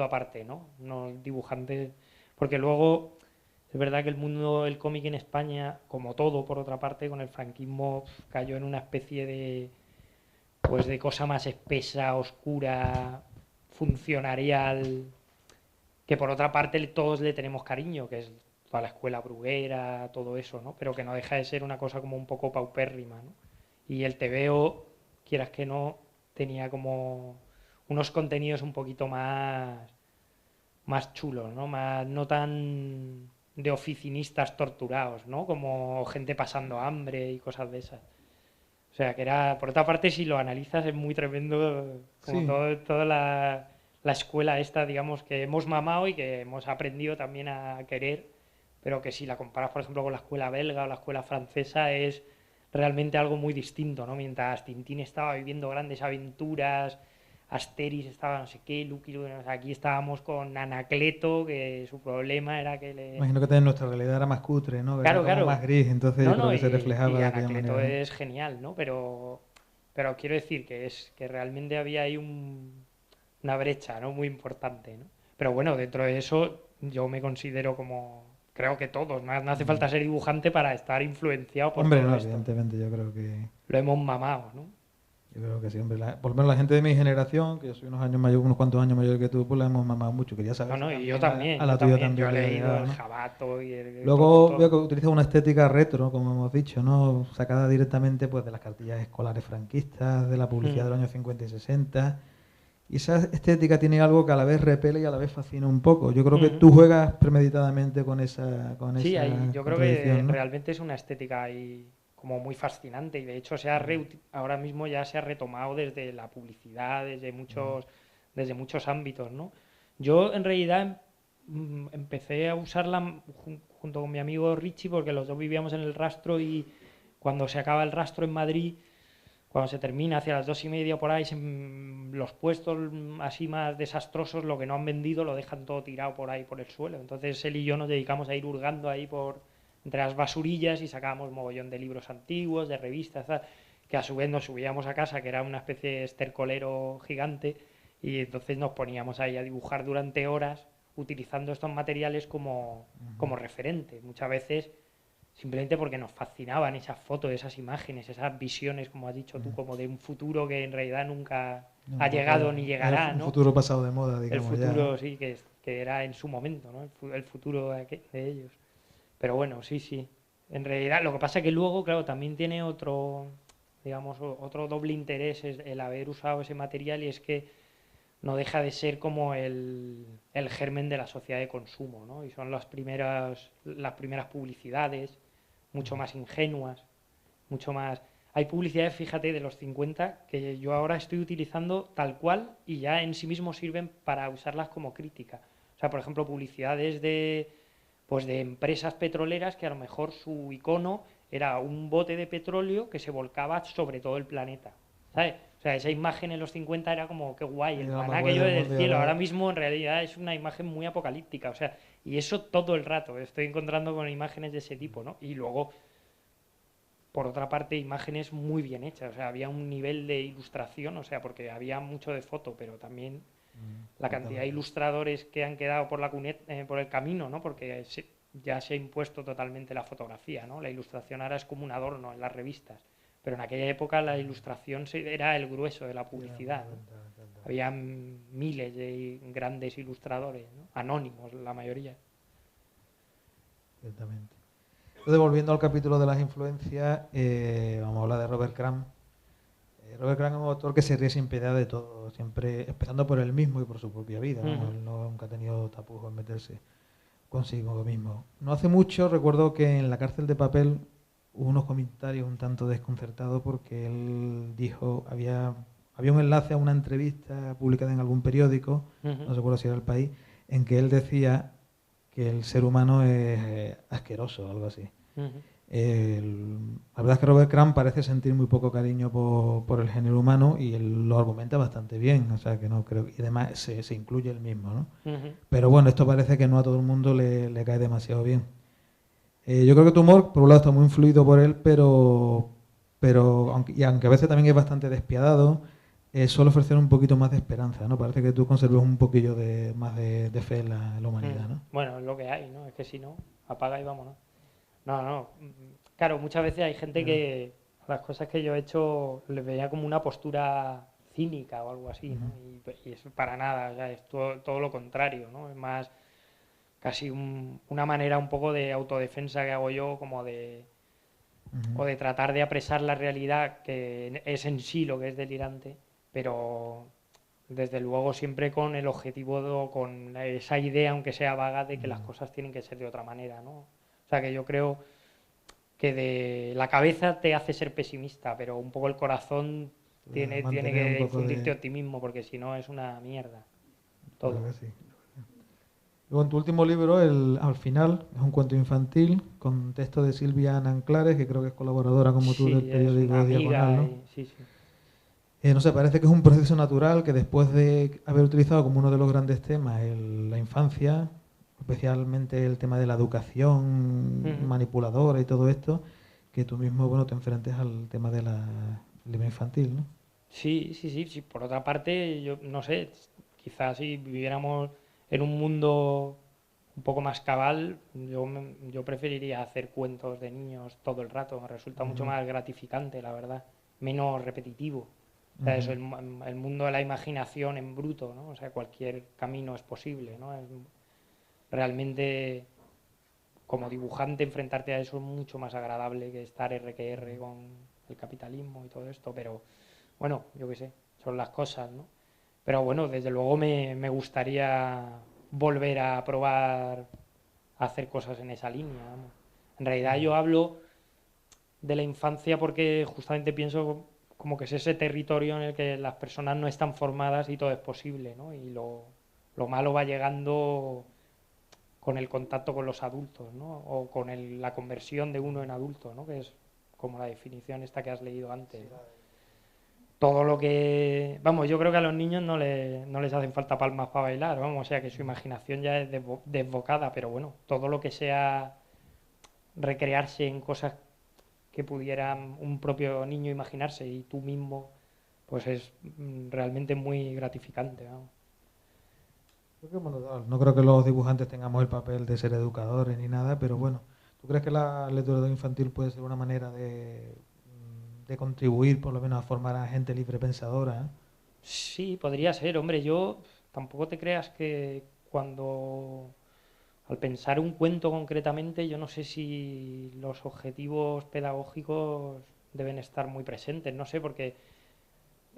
aparte, ¿no? Unos dibujantes, porque luego es verdad que el mundo del cómic en España, como todo por otra parte, con el franquismo cayó en una especie de, pues de cosa más espesa, oscura, funcionarial, que por otra parte todos le tenemos cariño, que es toda la escuela bruguera, todo eso, ¿no? Pero que no deja de ser una cosa como un poco paupérrima, ¿no? Y el TVO, quieras que no, tenía como unos contenidos un poquito más chulos, ¿no? Más, no tan de oficinistas torturados, ¿no? Como gente pasando hambre y cosas de esas. O sea, que era, por otra parte, si lo analizas, es muy tremendo, como Sí. toda la escuela esta, digamos, que hemos mamado y que hemos aprendido también a querer, pero que si la comparas, por ejemplo, con la escuela belga o la escuela francesa, es realmente algo muy distinto, ¿no? Mientras Tintín estaba viviendo grandes aventuras, Asterix estaba no sé qué, Lucky Luke, o sea, aquí estábamos con Anacleto, que su problema era que le... Imagino que también nuestra realidad era más cutre, ¿no? Era Claro, como más claro. gris, entonces yo No, creo no, que se y reflejaba de aquella Anacleto manera, ¿no? es genial, ¿no? Pero quiero decir que es que realmente había ahí una brecha, ¿no? Muy importante, ¿no? Pero bueno, dentro de eso yo me considero como, creo que todos, no hace Mm. falta ser dibujante para estar influenciado por Hombre, todo no, esto. evidentemente Lo hemos mamado, ¿no? yo creo que sí, hombre. Por lo menos la gente de mi generación, que yo soy unos años mayor, unos cuantos años mayor que tú, pues la hemos mamado mucho. Quería No, saber si no, y yo también a también, la yo tuya también. Yo también he le había leído llegado, el ¿no? Jabato y todo, Luego veo que todo. utiliza una estética retro, como hemos dicho, ¿no? Sacada directamente pues, de las cartillas escolares franquistas, de la publicidad de Mm, los años 50 y 60. Y esa estética tiene algo que a la vez repele y a la vez fascina un poco. Yo creo que mm. tú juegas premeditadamente con Sí, esa yo creo que contradicción, ¿no? realmente es una estética ahí como muy fascinante y de hecho Mm, ahora mismo ya se ha retomado desde la publicidad, mm, desde muchos ámbitos, ¿no? Yo en realidad empecé a usarla junto con mi amigo Richie porque los dos vivíamos en el Rastro y cuando se acaba el Rastro en Madrid, cuando se termina hacia las 2:30 por ahí, los puestos así más desastrosos, lo que no han vendido lo dejan todo tirado por ahí por el suelo. Entonces él y yo nos dedicamos a ir hurgando ahí por entre las basurillas y sacábamos mogollón de libros antiguos, de revistas, tal, que a su vez nos subíamos a casa, que era una especie de estercolero gigante, y entonces nos poníamos ahí a dibujar durante horas utilizando estos materiales como referente. Muchas veces simplemente porque nos fascinaban esas fotos, esas imágenes, esas visiones, como has dicho tú, mm. como de un futuro que en realidad nunca No, ha porque llegado ni es llegará, un ¿no? futuro pasado de moda, El digamos ya, ¿no? futuro sí, que era en su momento, ¿no? El futuro de ellos. Pero bueno, sí, sí. En realidad, lo que pasa es que luego, claro, también tiene otro, digamos, otro doble interés es el haber usado ese material y es que no deja de ser como el germen de la sociedad de consumo, ¿no? Y son las primeras publicidades, mucho más ingenuas, mucho más... Hay publicidades, fíjate, de los 50 que yo ahora estoy utilizando tal cual y ya en sí mismo sirven para usarlas como crítica. O sea, por ejemplo, publicidades pues de empresas petroleras que a lo mejor su icono era un bote de petróleo que se volcaba sobre todo el planeta. ¿Sabes? O sea, esa imagen en los 50 era como, qué guay, el Era lo más maná que guay llueve del del mundo y cielo. Ahora ahora... mismo en realidad es una imagen muy apocalíptica. O sea, y eso todo el rato. Estoy encontrando con imágenes de ese tipo, ¿no? Y luego por otra parte, imágenes muy bien hechas. O sea, había un nivel de ilustración, o sea, porque había mucho de foto, pero también la cantidad de Exactamente. ilustradores que han quedado por el camino, ¿no? Porque ya se ha impuesto totalmente la fotografía, ¿no? La ilustración ahora es como un adorno en las revistas, pero en aquella época la ilustración era el grueso de la Sí, era publicidad, ¿no? fundamental, exactamente. Había miles de grandes ilustradores, ¿no? Anónimos, la mayoría. Ciertamente. Entonces, volviendo al capítulo de las influencias, vamos a hablar de Robert Crumb. Robert Crumb es un autor que se ríe sin piedad de todo, siempre empezando por él mismo y por su propia vida. Uh Vamos, -huh. él nunca ha tenido tapujos en meterse consigo mismo. No hace mucho recuerdo que en La cárcel de papel hubo unos comentarios un tanto desconcertados porque él dijo, había un enlace a una entrevista publicada en algún periódico, no recuerdo si era El País, en que él decía que el ser humano es asqueroso o algo así. La verdad es que Robert Crumb parece sentir muy poco cariño por el género humano y él lo argumenta bastante bien, o sea que no creo, y además se incluye él mismo, ¿no? Pero bueno, esto parece que no a todo el mundo le cae demasiado bien. Yo creo que tu humor, por un lado, está muy influido por él, pero aunque a veces también es bastante despiadado, suele ofrecer un poquito más de esperanza, ¿no? Parece que tú conservas un poquillo más de fe en la humanidad, ¿no? Bueno, es lo que hay, ¿no? Es que si no, apaga y vámonos. No. Claro, muchas veces hay gente que las cosas que yo he hecho les veía como una postura cínica o algo así, ¿no? Y eso para nada, o sea, es todo lo contrario, ¿no? Es más casi una manera un poco de autodefensa que hago yo, como o de tratar de apresar la realidad que es en sí lo que es delirante, pero desde luego siempre con el objetivo, con esa idea, aunque sea vaga, de que las cosas tienen que ser de otra manera, ¿no? O sea que yo creo que de la cabeza te hace ser pesimista, pero un poco el corazón tiene que infundirte optimismo, porque si no es una mierda. Todo. Claro que sí. Luego en tu último libro, Al final, es un cuento infantil con texto de Silvia Nanclares, que creo que es colaboradora como tú del periódico Diagonal, ¿no? Sí. No sé, parece que es un proceso natural que después de haber utilizado como uno de los grandes temas la infancia, especialmente el tema de la educación manipuladora y todo esto, que tú mismo, bueno, te enfrentes al tema del libro infantil, ¿no? Sí. Por otra parte, yo no sé, quizás si viviéramos en un mundo un poco más cabal, yo preferiría hacer cuentos de niños todo el rato. Me resulta mucho más gratificante, la verdad, menos repetitivo. O sea, eso, el mundo de la imaginación en bruto, ¿no? O sea, cualquier camino es posible, ¿no? Realmente, como dibujante, enfrentarte a eso es mucho más agradable que estar R que R con el capitalismo y todo esto, pero bueno, yo qué sé, son las cosas, ¿no? Pero bueno, desde luego me gustaría volver a probar a hacer cosas en esa línea, vamos. En realidad yo hablo de la infancia porque justamente pienso como que es ese territorio en el que las personas no están formadas y todo es posible, ¿no? Y lo malo va llegando con el contacto con los adultos, ¿no? O con la conversión de uno en adulto, ¿no? Que es como la definición esta que has leído antes, ¿no? Todo lo que... Vamos, yo creo que a los niños no les hacen falta palmas para bailar, vamos, o sea que su imaginación ya es desbocada, pero bueno, todo lo que sea recrearse en cosas que pudieran un propio niño imaginarse y tú mismo, pues es realmente muy gratificante, ¿no? No creo que los dibujantes tengamos el papel de ser educadores ni nada, pero bueno, ¿tú crees que la literatura infantil puede ser una manera de contribuir por lo menos a formar a gente libre pensadora, ¿eh? Sí, podría ser, hombre, yo tampoco te creas que cuando al pensar un cuento concretamente, yo no sé si los objetivos pedagógicos deben estar muy presentes, no sé, porque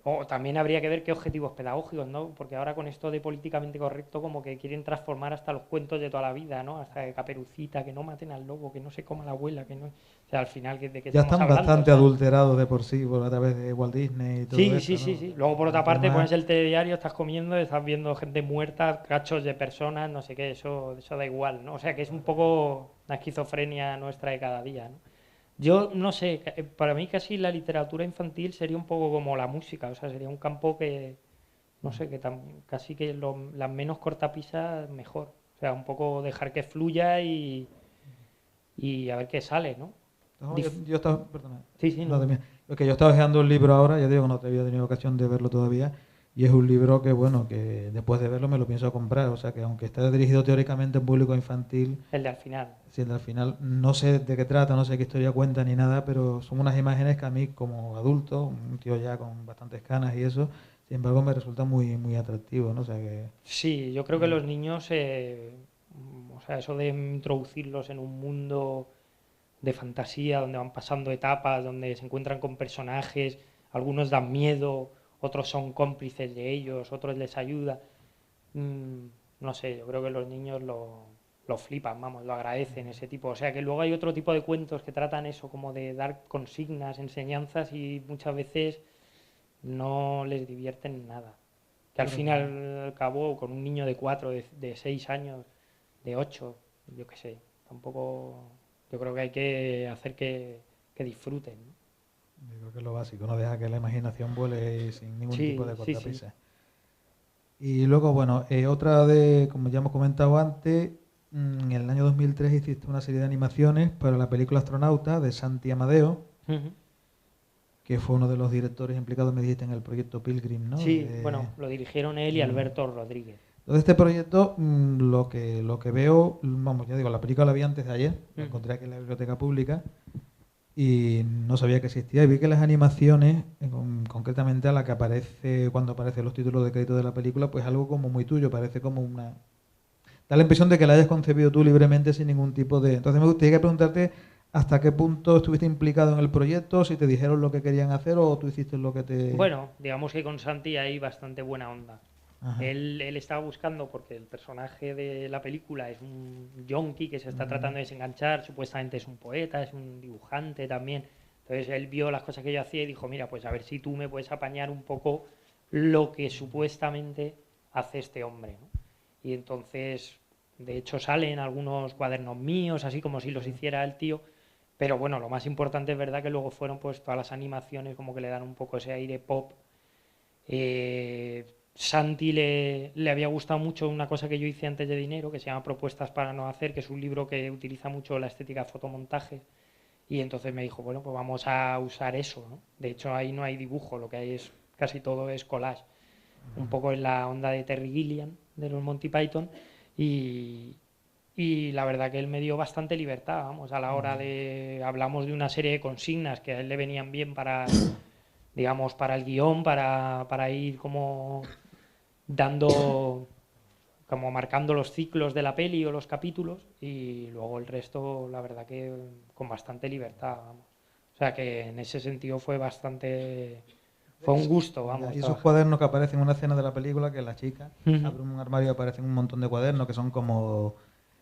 o también habría que ver qué objetivos pedagógicos, ¿no? Porque ahora con esto de políticamente correcto como que quieren transformar hasta los cuentos de toda la vida, ¿no? Hasta que Caperucita, que no maten al lobo, que no se coma la abuela, que no... O sea, al final, ¿de qué Ya estamos están hablando? O bastante sea, adulterados de por sí, a través de Walt Disney y todo esto, ¿no? sí. Luego, por otra El parte, tema, pones el telediario, estás comiendo, estás viendo gente muerta, cachos de personas, no sé qué, eso da igual, ¿no? O sea, que es un poco la esquizofrenia nuestra de cada día, ¿no? Yo no sé, para mí casi la literatura infantil sería un poco como la música, o sea, sería un campo que, no sé, que casi que las menos cortapisas mejor. O sea, un poco dejar que fluya y a ver qué sale, ¿no? no, yo estaba, perdona, Sí, no, no. es que yo estaba dejando un libro ahora, ya digo que no te había tenido ocasión de verlo todavía, y es un libro que, bueno, que después de verlo me lo pienso comprar, o sea que aunque está dirigido teóricamente a un público infantil, El de al final. si al final no sé de qué trata, no sé qué historia cuenta ni nada, pero son unas imágenes que a mí como adulto, un tío ya con bastantes canas y eso, sin embargo me resulta muy, muy atractivo, ¿no? O sea que... Sí, yo creo que los niños, o sea, eso de introducirlos en un mundo de fantasía, donde van pasando etapas, donde se encuentran con personajes, algunos dan miedo, otros son cómplices de ellos, otros les ayuda. No sé, yo creo que los niños lo flipan, vamos, lo agradecen, ese tipo. O sea que luego hay otro tipo de cuentos que tratan eso, como de dar consignas, enseñanzas y muchas veces no les divierten nada. Que al Claro, fin y claro. al cabo, con un niño de 4 de 6 años, de 8 yo qué sé, tampoco, yo creo que hay que hacer que disfruten, ¿no? Yo creo que es lo básico, no deja que la imaginación vuele sin ningún tipo Sí, de sí, sí. cortapisas. Y luego, bueno, otra de, como ya hemos comentado antes, en el año 2003 hiciste una serie de animaciones para la película Astronauta de Santi Amadeo, Ujú. que fue uno de los directores implicados, me dijiste, en el proyecto Pilgrim, ¿no? Sí, bueno, lo dirigieron él y Mm. Alberto Rodríguez. Entonces este proyecto, lo que veo, vamos, ya digo, la película la vi antes de ayer, la Ujú. encontré aquí en la biblioteca pública y no sabía que existía. Y vi que las animaciones, concretamente a la que aparece, cuando aparecen los títulos de crédito de la película, pues algo como muy tuyo, parece como una... Da la impresión de que la hayas concebido tú libremente sin ningún tipo de... Entonces me gustaría preguntarte hasta qué punto estuviste implicado en el proyecto, si te dijeron lo que querían hacer o tú hiciste lo que te... Bueno, digamos que con Santi hay bastante buena onda. Ajá. Él estaba buscando, porque el personaje de la película es un yonki que se está Ujú. tratando de desenganchar, supuestamente es un poeta, es un dibujante también. Entonces él vio las cosas que yo hacía y dijo, mira, pues a ver si tú me puedes apañar un poco lo que supuestamente hace este hombre, ¿no? Y entonces, de hecho, salen algunos cuadernos míos, así como si los hiciera el tío. Pero bueno, lo más importante es verdad que luego fueron pues todas las animaciones como que le dan un poco ese aire pop. Santi le había gustado mucho una cosa que yo hice antes de Dinero, que se llama Propuestas para no hacer, que es un libro que utiliza mucho la estética de fotomontaje. Y entonces me dijo, bueno, pues vamos a usar eso, ¿no? De hecho, ahí no hay dibujo, lo que hay es casi todo es collage. Un poco en la onda de Terry Gilliam, de los Monty Python. Y, y la verdad que él me dio bastante libertad, vamos, a la hora de... Hablamos de una serie de consignas que a él le venían bien para, digamos, para el guión, para ir como dando, como marcando los ciclos de la peli o los capítulos y luego el resto, la verdad que con bastante libertad, vamos. O sea que en ese sentido fue bastante, fue un gusto, Ya, vamos, y esos trabajar. cuadernos que aparecen en una escena de la película, que la chica Ujú. abre un armario y aparecen un montón de cuadernos que son como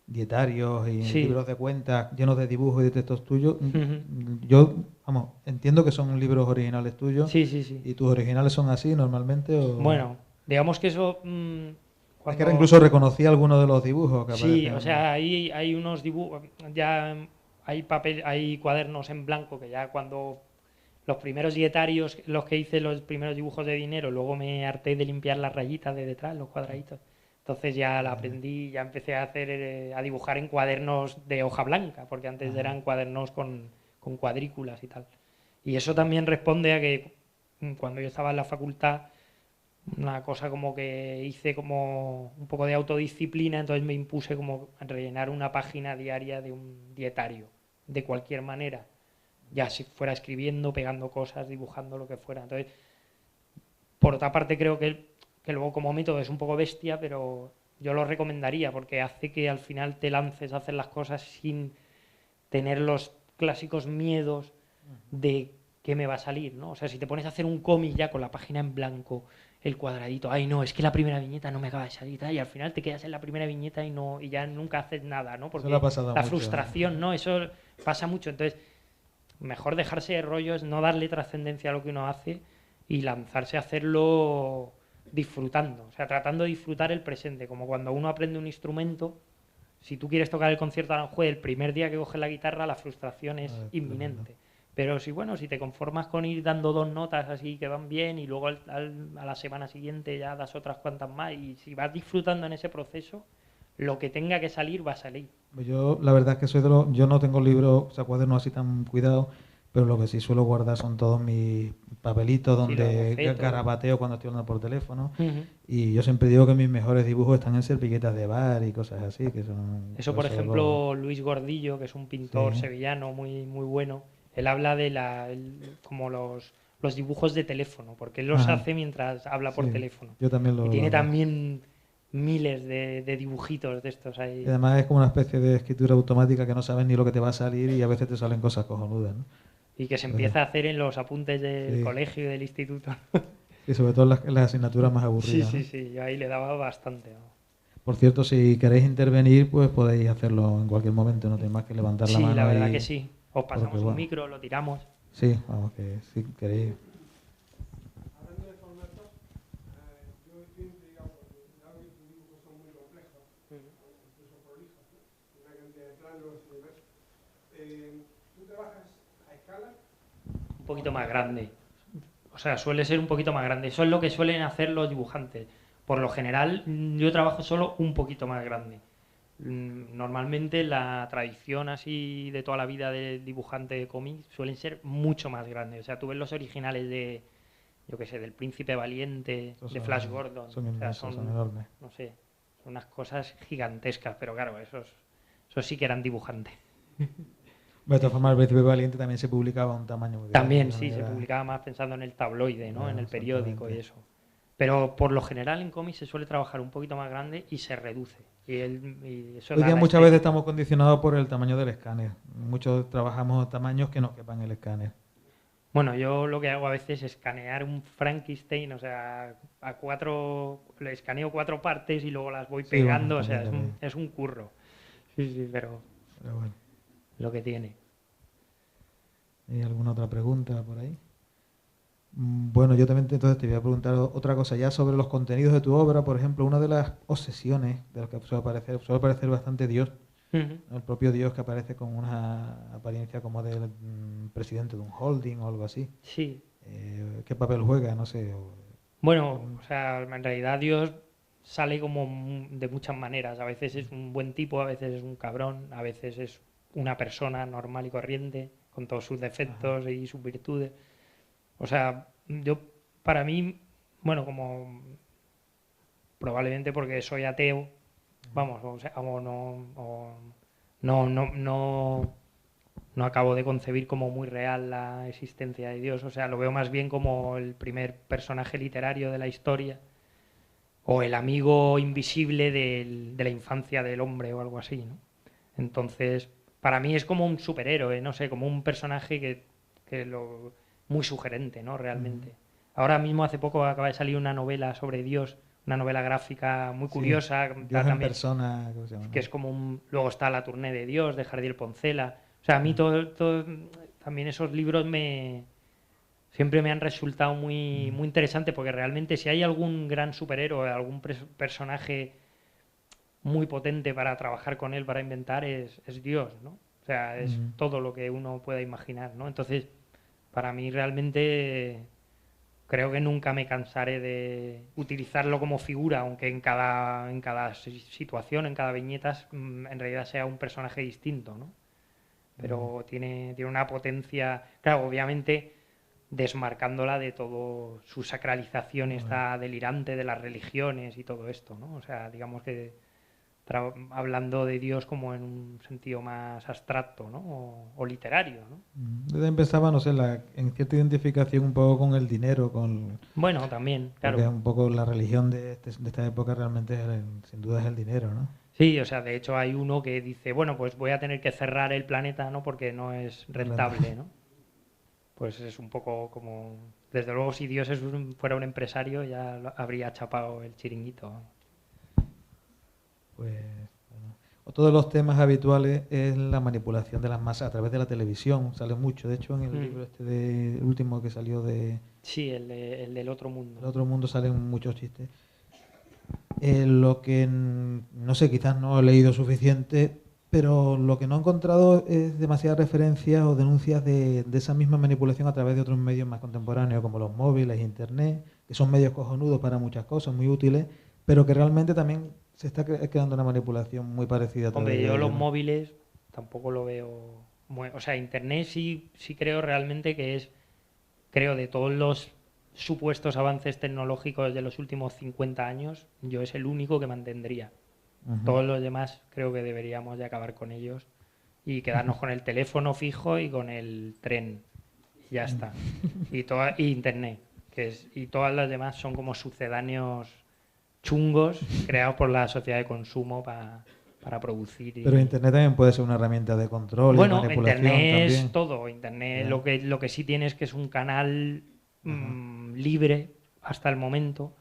dietarios y Sí, libros de cuentas llenos de dibujos y de textos tuyos. ujú. Yo, vamos, entiendo que son libros originales tuyos Sí, sí, sí. y tus originales son así normalmente o... Bueno, digamos que eso, Es que ahora cuando... incluso reconocí algunos de los dibujos que Sí, o aparecen. sea, ahí hay unos dibujos, ya hay papel, hay cuadernos en blanco que ya cuando los primeros dietarios, los que hice los primeros dibujos de Dinero, luego me harté de limpiar las rayitas de detrás, los cuadraditos. Entonces ya la Ya, aprendí, ya empecé a hacer, a dibujar en cuadernos de hoja blanca, porque antes ajá. eran cuadernos con cuadrículas y tal. Y eso también responde a que cuando yo estaba en la facultad una cosa como que hice como un poco de autodisciplina, entonces me impuse como a rellenar una página diaria de un dietario, de cualquier manera, ya si fuera escribiendo, pegando cosas, dibujando, lo que fuera. Entonces, por otra parte creo que luego como método es un poco bestia, pero yo lo recomendaría porque hace que al final te lances a hacer las cosas sin tener los clásicos miedos de qué me va a salir, ¿no? O sea, si te pones a hacer un cómic ya con la página en blanco, el cuadradito, ay no, es que la primera viñeta no me acaba de salir, y al final te quedas en la primera viñeta y no y ya nunca haces nada, ¿no? Eso le ha Porque pasado a la muchos. frustración, ¿no? Eso pasa mucho, entonces mejor dejarse de rollos, no darle trascendencia a lo que uno hace y lanzarse a hacerlo disfrutando, o sea, tratando de disfrutar el presente, como cuando uno aprende un instrumento, si tú quieres tocar el concierto de Aranjuez el primer día que coges la guitarra, la frustración es Tremendo. inminente. Pero si, bueno, si te conformas con ir dando dos notas así que van bien y luego a la semana siguiente ya das otras cuantas más y si vas disfrutando en ese proceso, lo que tenga que salir va a salir. Pues yo, la verdad es que soy de los... Yo no tengo libros, o sea, cuadernos así tan cuidados, pero lo que sí suelo guardar son todos mis papelitos Sí, los donde bocetos. garabateo cuando estoy hablando por teléfono. Ujú. Y yo siempre digo que mis mejores dibujos están en servilletas de bar y cosas así, que son... Eso, Pues por solo... ejemplo, Luis Gordillo, que es un pintor Sí, sevillano muy, muy bueno, él habla de como los dibujos de teléfono, porque él los ajá, hace mientras habla por sí, teléfono. yo también Y lo tiene hago. también miles de dibujitos de estos Y ahí. además es como una especie de escritura automática que no sabes ni lo que te va a salir y a veces te salen cosas cojonudas, ¿no? Y que se Entonces, empieza a hacer en los apuntes del sí, colegio y del instituto. y sobre todo en las asignaturas más Sí, aburridas, sí, ¿no? sí, yo ahí le daba bastante, ¿no? Por cierto, si queréis intervenir, pues podéis hacerlo en cualquier momento, no tenéis más que levantar la Sí, mano. la verdad y... que sí. Os pasamos porque, un bueno, micro, lo tiramos. sí, vamos, que si queréis. Hablando de formatos, yo estoy intrigado porque dado que tus dibujos son muy complejos, incluso prolijos, ¿no? Una cantidad de planos y demás. ¿Tú trabajas a escala? Un poquito más grande. O sea, suele ser un poquito más grande. Eso es lo que suelen hacer los dibujantes. Por lo general, yo trabajo solo un poquito más grande. Normalmente la tradición así de toda la vida del dibujante de cómics suelen ser mucho más grandes. O sea, tú ves los originales de, yo qué sé, del Príncipe Valiente, de Flash Gordon. Son O sea, inmensos, son enormes. no sé, son unas cosas gigantescas, pero claro, esos sí que eran dibujantes. De todas formas, el Príncipe Valiente también se publicaba a un tamaño muy grande. También sí, se publicaba más pensando en el tabloide, ¿no? En el periódico y eso. Pero por lo general en cómics se suele trabajar un poquito más grande y se reduce. Y eso Hoy da día la muchas veces estética. estamos condicionados por el tamaño del escáner. Muchos trabajamos tamaños que no quepan en el escáner. Bueno, yo lo que hago a veces es escanear un Frankenstein, o sea, le escaneo 4 partes y luego las voy Sí, pegando, bueno, o sea, también. es un curro. Sí, sí, pero Pero bueno. lo que tiene. ¿Hay alguna otra pregunta por ahí? Bueno, yo también entonces te voy a preguntar otra cosa ya sobre los contenidos de tu obra. Por ejemplo, una de las obsesiones de las que suele aparecer bastante Dios, Ujú. ¿no? El propio Dios que aparece con una apariencia como del presidente de un holding o algo así. Sí. ¿Qué papel juega? No sé. Bueno, o sea, en realidad Dios sale como de muchas maneras. A veces es un buen tipo, a veces es un cabrón, a veces es una persona normal y corriente, con todos sus defectos y sus virtudes. O sea, yo, para mí, bueno, como probablemente porque soy ateo, vamos, o sea, no acabo de concebir como muy real la existencia de Dios. O sea, lo veo más bien como el primer personaje literario de la historia o el amigo invisible de la infancia del hombre o algo así, ¿no? Entonces, para mí es como un superhéroe, no sé, como un personaje muy sugerente, ¿no? Realmente. Ahora mismo, hace poco, acaba de salir una novela sobre Dios, una novela gráfica muy Sí, curiosa, Dios en también, persona, ¿cómo se llama? que es como luego está La Tournée de Dios, de Jardiel Poncela. O sea, a mí también esos libros siempre me han resultado muy interesantes, porque realmente si hay algún gran superhéroe, algún personaje muy potente para trabajar con él, para inventar, es Dios, ¿no? O sea, es todo lo que uno pueda imaginar, ¿no? Entonces, para mí realmente creo que nunca me cansaré de utilizarlo como figura, aunque en cada situación, en cada viñeta, en realidad sea un personaje distinto, ¿no? Pero tiene una potencia, claro, obviamente desmarcándola de todo su sacralización esta delirante de las religiones y todo esto, ¿no? O sea, digamos que hablando de Dios como en un sentido más abstracto, ¿no? O literario, ¿no? Desde empezaba, no sé, en cierta identificación un poco con el dinero, Bueno, también, porque claro. un poco la religión de esta época realmente sin duda es el dinero, ¿no? Sí, o sea, de hecho hay uno que dice, bueno, pues voy a tener que cerrar el planeta, ¿no? Porque no es rentable, ¿no? Pues es un poco como... Desde luego, si Dios fuera un empresario, ya habría chapado el chiringuito. Pues bueno. Otro de los temas habituales es la manipulación de las masas a través de la televisión. Sale mucho, de hecho, en el libro el último que salió de Sí, el del otro mundo. El Otro Mundo salen muchos chistes. Lo que no sé, quizás no he leído suficiente, pero lo que no he encontrado es demasiadas referencias o denuncias de esa misma manipulación a través de otros medios más contemporáneos, como los móviles, internet, que son medios cojonudos para muchas cosas, muy útiles, pero que realmente también se está creando una manipulación muy parecida a través Hombre, de yo los ellos, ¿no? móviles tampoco lo veo... O sea, Internet sí creo realmente que creo de todos los supuestos avances tecnológicos de los últimos 50 años, yo es el único que mantendría. Todos los demás creo que deberíamos de acabar con ellos y quedarnos con el teléfono fijo y con el tren. Y ya está. Y Internet. Y todas las demás son como sucedáneos chungos creados por la sociedad de consumo para producir. Pero Internet también puede ser una herramienta de control y de Bueno, manipulación Internet también. es todo. Internet Ya. lo que sí tiene es que es un canal libre hasta el momento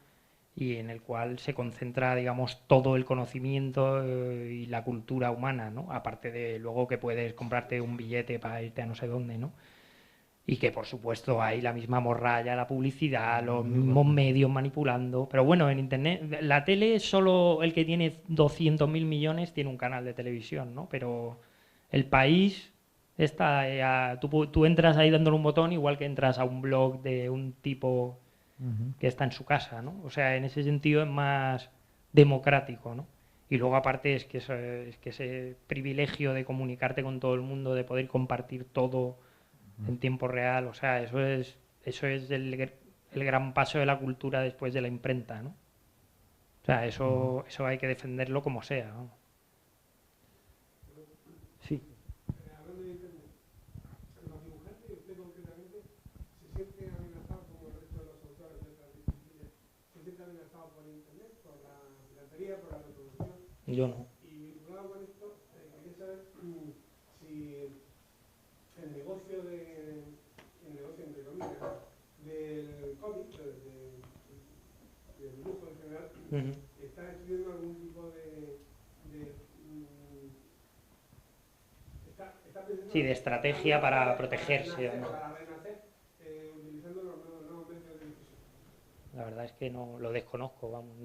y en el cual se concentra, digamos, todo el conocimiento y la cultura humana, ¿no? Aparte de luego que puedes comprarte un billete para irte a no sé dónde, ¿no? Y que, por supuesto, hay la misma morralla, la publicidad, los mismos medios manipulando. Pero bueno, en Internet, la tele, solo el que tiene 200.000 millones tiene un canal de televisión, ¿no? Pero el país está... tú entras ahí dándole un botón igual que entras a un blog de un tipo que está en su casa, ¿no? O sea, en ese sentido es más democrático, ¿no? Y luego aparte es que ese privilegio de comunicarte con todo el mundo, de poder compartir todo en tiempo real, o sea, eso es el gran paso de la cultura después de la imprenta, ¿no? O sea, eso hay que defenderlo como sea, ¿no? Sí. Hablando de Internet, los dibujantes y usted concretamente se sienten amenazados como el resto de los autores de otras disciplinas, se sienten amenazados por Internet, por la piratería, por la reproducción. Yo no. Y vinculado con esto, quería saber si el negocio entre comillas, del cómic, del dibujo en general, está estudiando algún tipo está pensando Sí, de estrategia para protegerse. para renacer, utilizando los nuevos medios de difusión. La verdad es que no lo desconozco, vamos,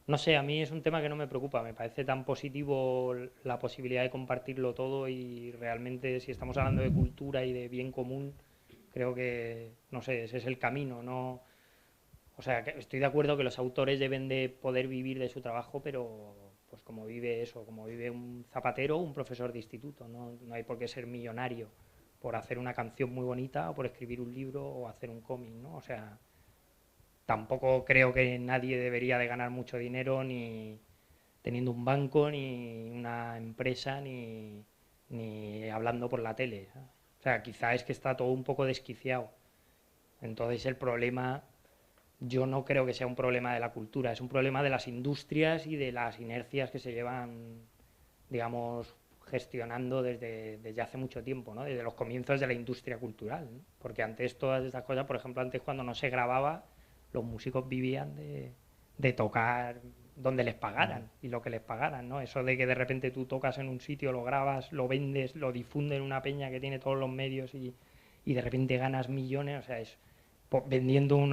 no sé, a mí es un tema que no me preocupa, me parece tan positivo la posibilidad de compartirlo todo y realmente si estamos hablando de cultura y de bien común, creo que, no sé, ese es el camino, ¿no? O sea, que estoy de acuerdo que los autores deben de poder vivir de su trabajo, pero pues como vive eso, como vive un zapatero o un profesor de instituto, no hay por qué ser millonario por hacer una canción muy bonita o por escribir un libro o hacer un cómic, ¿no? O sea, tampoco creo que nadie debería de ganar mucho dinero ni teniendo un banco, ni una empresa, ni hablando por la tele, ¿sabes? O sea, quizá es que está todo un poco desquiciado. Entonces el problema, yo no creo que sea un problema de la cultura, es un problema de las industrias y de las inercias que se llevan, digamos, gestionando desde hace mucho tiempo, ¿no? Desde los comienzos de la industria cultural, ¿no? Porque antes todas estas cosas, por ejemplo, antes cuando no se grababa, los músicos vivían de tocar donde les pagaran y lo que les pagaran, ¿no? Eso de que de repente tú tocas en un sitio, lo grabas, lo vendes, lo difunde en una peña que tiene todos los medios y de repente ganas millones, o sea, es vendiendo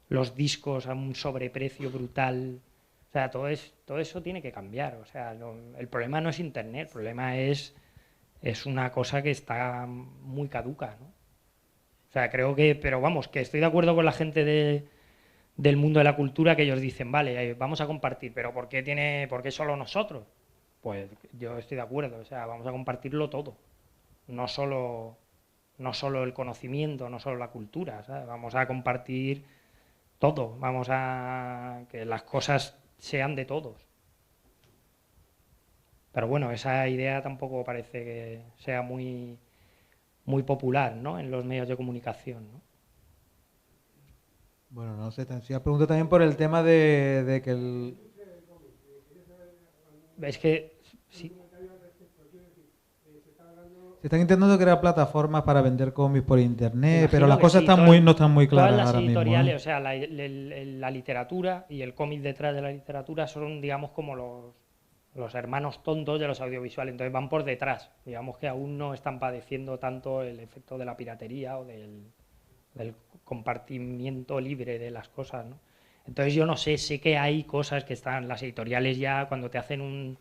los discos a un sobreprecio brutal. O sea, todo eso tiene que cambiar. O sea, el problema no es Internet, el problema es una cosa que está muy caduca, ¿no? O sea, creo que, pero vamos, que estoy de acuerdo con la gente del mundo de la cultura que ellos dicen, vale, vamos a compartir, pero ¿por qué solo nosotros? Pues yo estoy de acuerdo, o sea, vamos a compartirlo todo, no solo el conocimiento, no solo la cultura, ¿sabes? Vamos a compartir todo, vamos a que las cosas sean de todos. Pero bueno, esa idea tampoco parece que sea muy popular, ¿no? En los medios de comunicación, ¿no? Bueno, no sé, si has preguntado también por el tema de que Es que sí. se están intentando crear plataformas para vender cómics por internet, Imagino pero las que cosas sí, no están muy claras todas las ahora mismo, editoriales, ¿eh? o sea, la literatura y el cómic detrás de la literatura son, digamos, como los hermanos tontos de los audiovisuales, entonces van por detrás, digamos que aún no están padeciendo tanto el efecto de la piratería o del compartimiento libre de las cosas, ¿no? Entonces yo no sé que hay cosas que están, las editoriales ya cuando te hacen un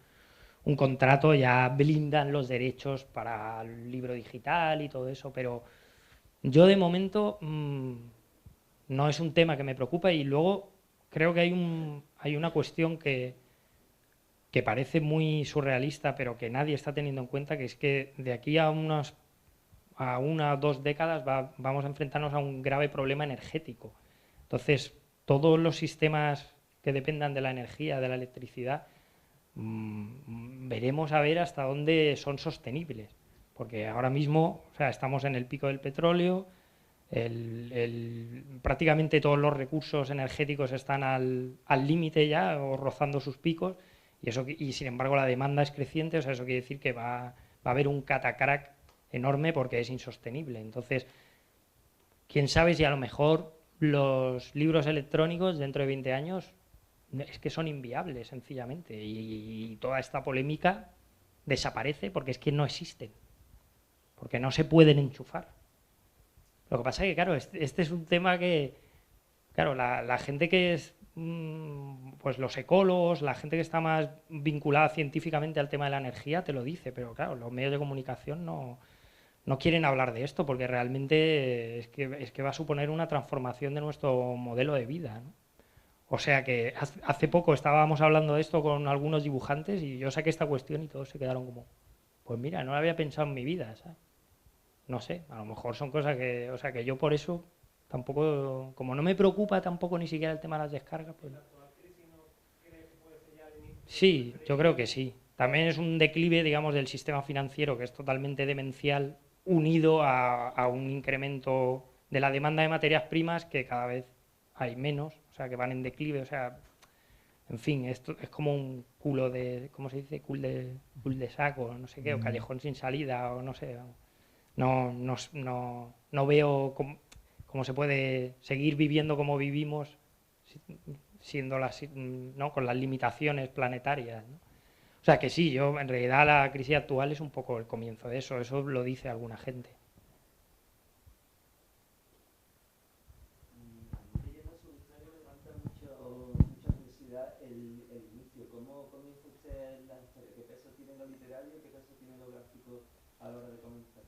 contrato ya blindan los derechos para el libro digital y todo eso, pero yo de momento no es un tema que me preocupa y luego creo que hay una cuestión que parece muy surrealista, pero que nadie está teniendo en cuenta, que es que de aquí a una o 2 décadas vamos a enfrentarnos a un grave problema energético. Entonces, todos los sistemas que dependan de la energía, de la electricidad, veremos a ver hasta dónde son sostenibles. Porque ahora mismo, o sea, estamos en el pico del petróleo, prácticamente todos los recursos energéticos están al límite ya o rozando sus picos y sin embargo la demanda es creciente, o sea, eso quiere decir que va a haber un catacrack enorme porque es insostenible. Entonces, quién sabe si a lo mejor los libros electrónicos dentro de 20 años es que son inviables, sencillamente. Y toda esta polémica desaparece porque es que no existen. Porque no se pueden enchufar. Lo que pasa es que, claro, este es un tema que, claro, la gente que es, pues los ecólogos, la gente que está más vinculada científicamente al tema de la energía te lo dice, pero claro, los medios de comunicación no quieren hablar de esto porque realmente es que va a suponer una transformación de nuestro modelo de vida, ¿no? O sea que hace poco estábamos hablando de esto con algunos dibujantes y yo saqué esta cuestión y todos se quedaron como, pues mira, no lo había pensado en mi vida, ¿sabes? No sé, a lo mejor son cosas que, o sea, que yo por eso tampoco, como no me preocupa tampoco ni siquiera el tema de las descargas, pues... Sí, yo creo que sí. También es un declive, digamos, del sistema financiero que es totalmente demencial, unido a un incremento de la demanda de materias primas que cada vez hay menos, o sea, que van en declive, o sea, en fin, esto es como un culo de, ¿cómo se dice? Cul de saco, no sé qué, o callejón sin salida, o no sé. No veo cómo se puede seguir viviendo como vivimos siendo ¿no? Con las limitaciones planetarias, ¿no? O sea que sí, yo en realidad la crisis actual es un poco el comienzo de eso lo dice alguna gente. Leyendo su diccionario me levanta mucha curiosidad el inicio. ¿Cómo comienza usted la historia? ¿Qué peso tiene lo literario? ¿Qué peso tiene lo gráfico a la hora de comenzar?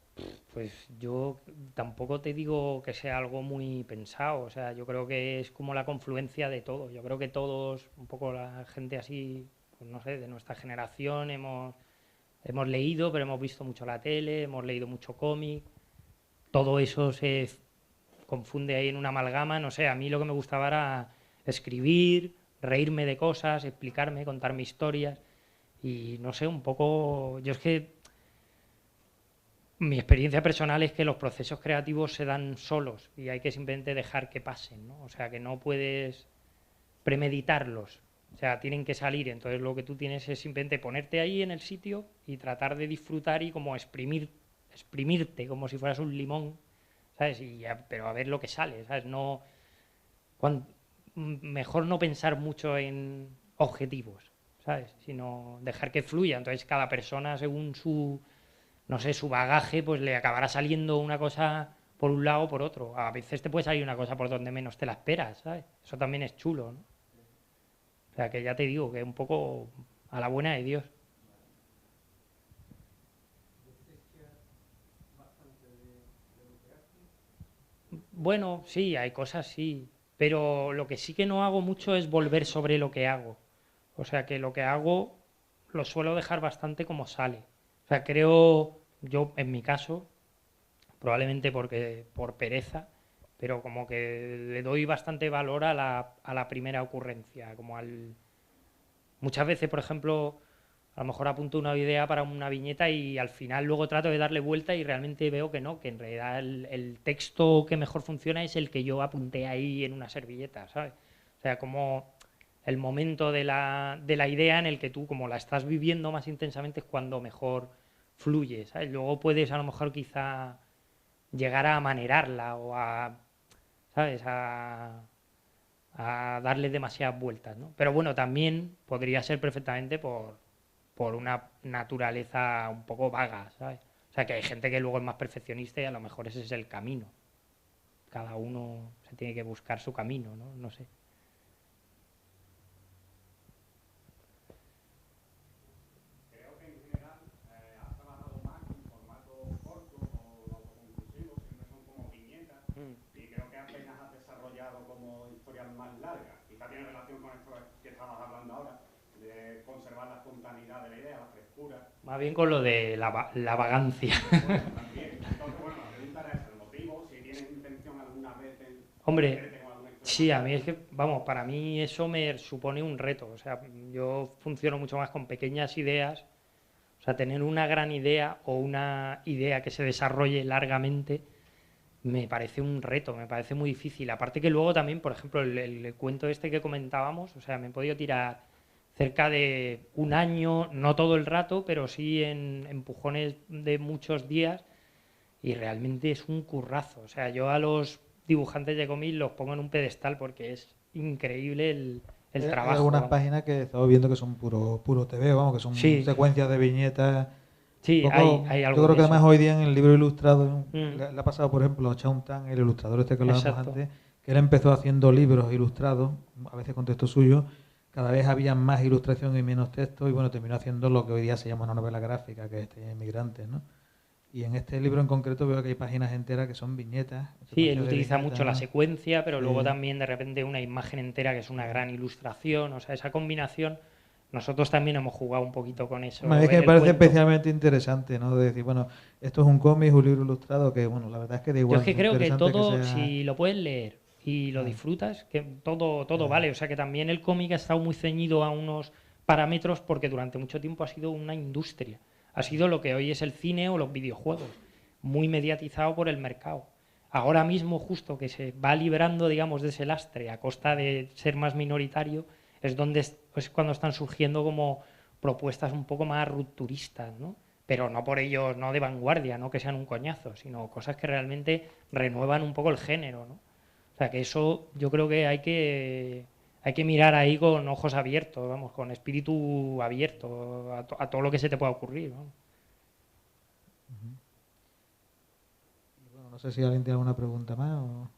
Pues yo tampoco te digo que sea algo muy pensado, o sea, yo creo que es como la confluencia de todo. Yo creo que todos, un poco la gente así, pues no sé, de nuestra generación hemos leído, pero hemos visto mucho la tele, hemos leído mucho cómic, todo eso se confunde ahí en una amalgama, no sé, a mí lo que me gustaba era escribir, reírme de cosas, explicarme, contarme historias y no sé, un poco, yo es que mi experiencia personal es que los procesos creativos se dan solos y hay que simplemente dejar que pasen, ¿no? O sea, que no puedes premeditarlos, o sea, tienen que salir, entonces lo que tú tienes es simplemente ponerte ahí en el sitio y tratar de disfrutar y como exprimirte como si fueras un limón, ¿sabes? Pero a ver lo que sale, ¿sabes? No, mejor no pensar mucho en objetivos, ¿sabes? Sino dejar que fluya, entonces cada persona según su, no sé, su bagaje, pues le acabará saliendo una cosa por un lado o por otro. A veces te puede salir una cosa por donde menos te la esperas, ¿sabes? Eso también es chulo, ¿no? O sea, que ya te digo, que un poco a la buena de Dios. Bueno, sí, hay cosas, sí. Pero lo que sí que no hago mucho es volver sobre lo que hago. O sea, que lo que hago lo suelo dejar bastante como sale. O sea, creo, yo en mi caso, probablemente porque por pereza, pero como que le doy bastante valor a la primera ocurrencia, como al... Muchas veces, por ejemplo, a lo mejor apunto una idea para una viñeta y al final luego trato de darle vuelta y realmente veo que no, que en realidad el texto que mejor funciona es el que yo apunté ahí en una servilleta, ¿sabes? O sea, como el momento de la idea en el que tú, como la estás viviendo más intensamente, es cuando mejor fluye, ¿sabes? Luego puedes a lo mejor quizá llegar a amanerarla o a, ¿sabes? A darle demasiadas vueltas, ¿no? Pero bueno, también podría ser perfectamente por una naturaleza un poco vaga, ¿sabes? O sea, que hay gente que luego es más perfeccionista y a lo mejor ese es el camino. Cada uno se tiene que buscar su camino, ¿no? No sé. Creo que en general has trabajado más con formatos cortos o autoconclusivos, siempre son como viñetas, y creo que apenas has desarrollado como historias más largas. Quizá tiene relación con esto que estabas hablando ahora, de conservar la espontaneidad de la idea, la frescura. Más bien con lo de la vagancia. Bueno, también. Entonces, bueno, la pregunta era esa, el motivo, si tienes intención alguna vez en Hombre, meterte con alguna historia sí, más a mí es larga. que, vamos, para mí eso me supone un reto. O sea, yo funciono mucho más con pequeñas ideas. O sea, tener una gran idea o una idea que se desarrolle largamente me parece un reto, me parece muy difícil. Aparte que luego también, por ejemplo, el cuento este que comentábamos, o sea, me he podido tirar cerca de un año, no todo el rato, pero sí en empujones de muchos días y realmente es un currazo. O sea, yo a los dibujantes de cómics los pongo en un pedestal porque es increíble el trabajo. Hay algunas vamos. páginas que he estado viendo que son puro TV, vamos, que son Sí. secuencias de viñetas. Sí, Un poco- hay algo yo creo de que eso. además hoy día en el libro ilustrado Mm. le ha pasado, por ejemplo, a Shaun Tan, el ilustrador este que hablábamos Exacto. antes, que él empezó haciendo libros ilustrados, a veces con texto suyo, cada vez había más ilustración y menos texto, y bueno, terminó haciendo lo que hoy día se llama una novela gráfica, que es Inmigrantes, ¿no? Y en este libro en concreto veo que hay páginas enteras que son viñetas. Sí, él secuencias de utiliza viñetas, mucho la ¿no? secuencia, pero Sí. luego también de repente una imagen entera que es una gran ilustración. O sea, esa combinación, nosotros también hemos jugado un poquito con eso. Es que ver me el parece cuento. especialmente interesante, ¿no? De decir, bueno, esto es un cómic, un libro ilustrado, que bueno, la verdad es que da Yo igual. es que es creo que interesante todo, sea- si lo puedes leer y lo Ah. disfrutas, que todo Ah. vale. O sea, que también el cómic ha estado muy ceñido a unos parámetros porque durante mucho tiempo ha sido una industria. Ha sido lo que hoy es el cine o los videojuegos, muy mediatizado por el mercado. Ahora mismo, justo que se va liberando, digamos, de ese lastre a costa de ser más minoritario, es cuando están surgiendo como propuestas un poco más rupturistas, ¿no? Pero no por ello, no de vanguardia, no que sean un coñazo, sino cosas que realmente renuevan un poco el género, ¿no? O sea, que eso yo creo que hay que mirar ahí con ojos abiertos, vamos, con espíritu abierto a todo lo que se te pueda ocurrir, ¿no? Bueno, no sé si alguien tiene alguna pregunta más o...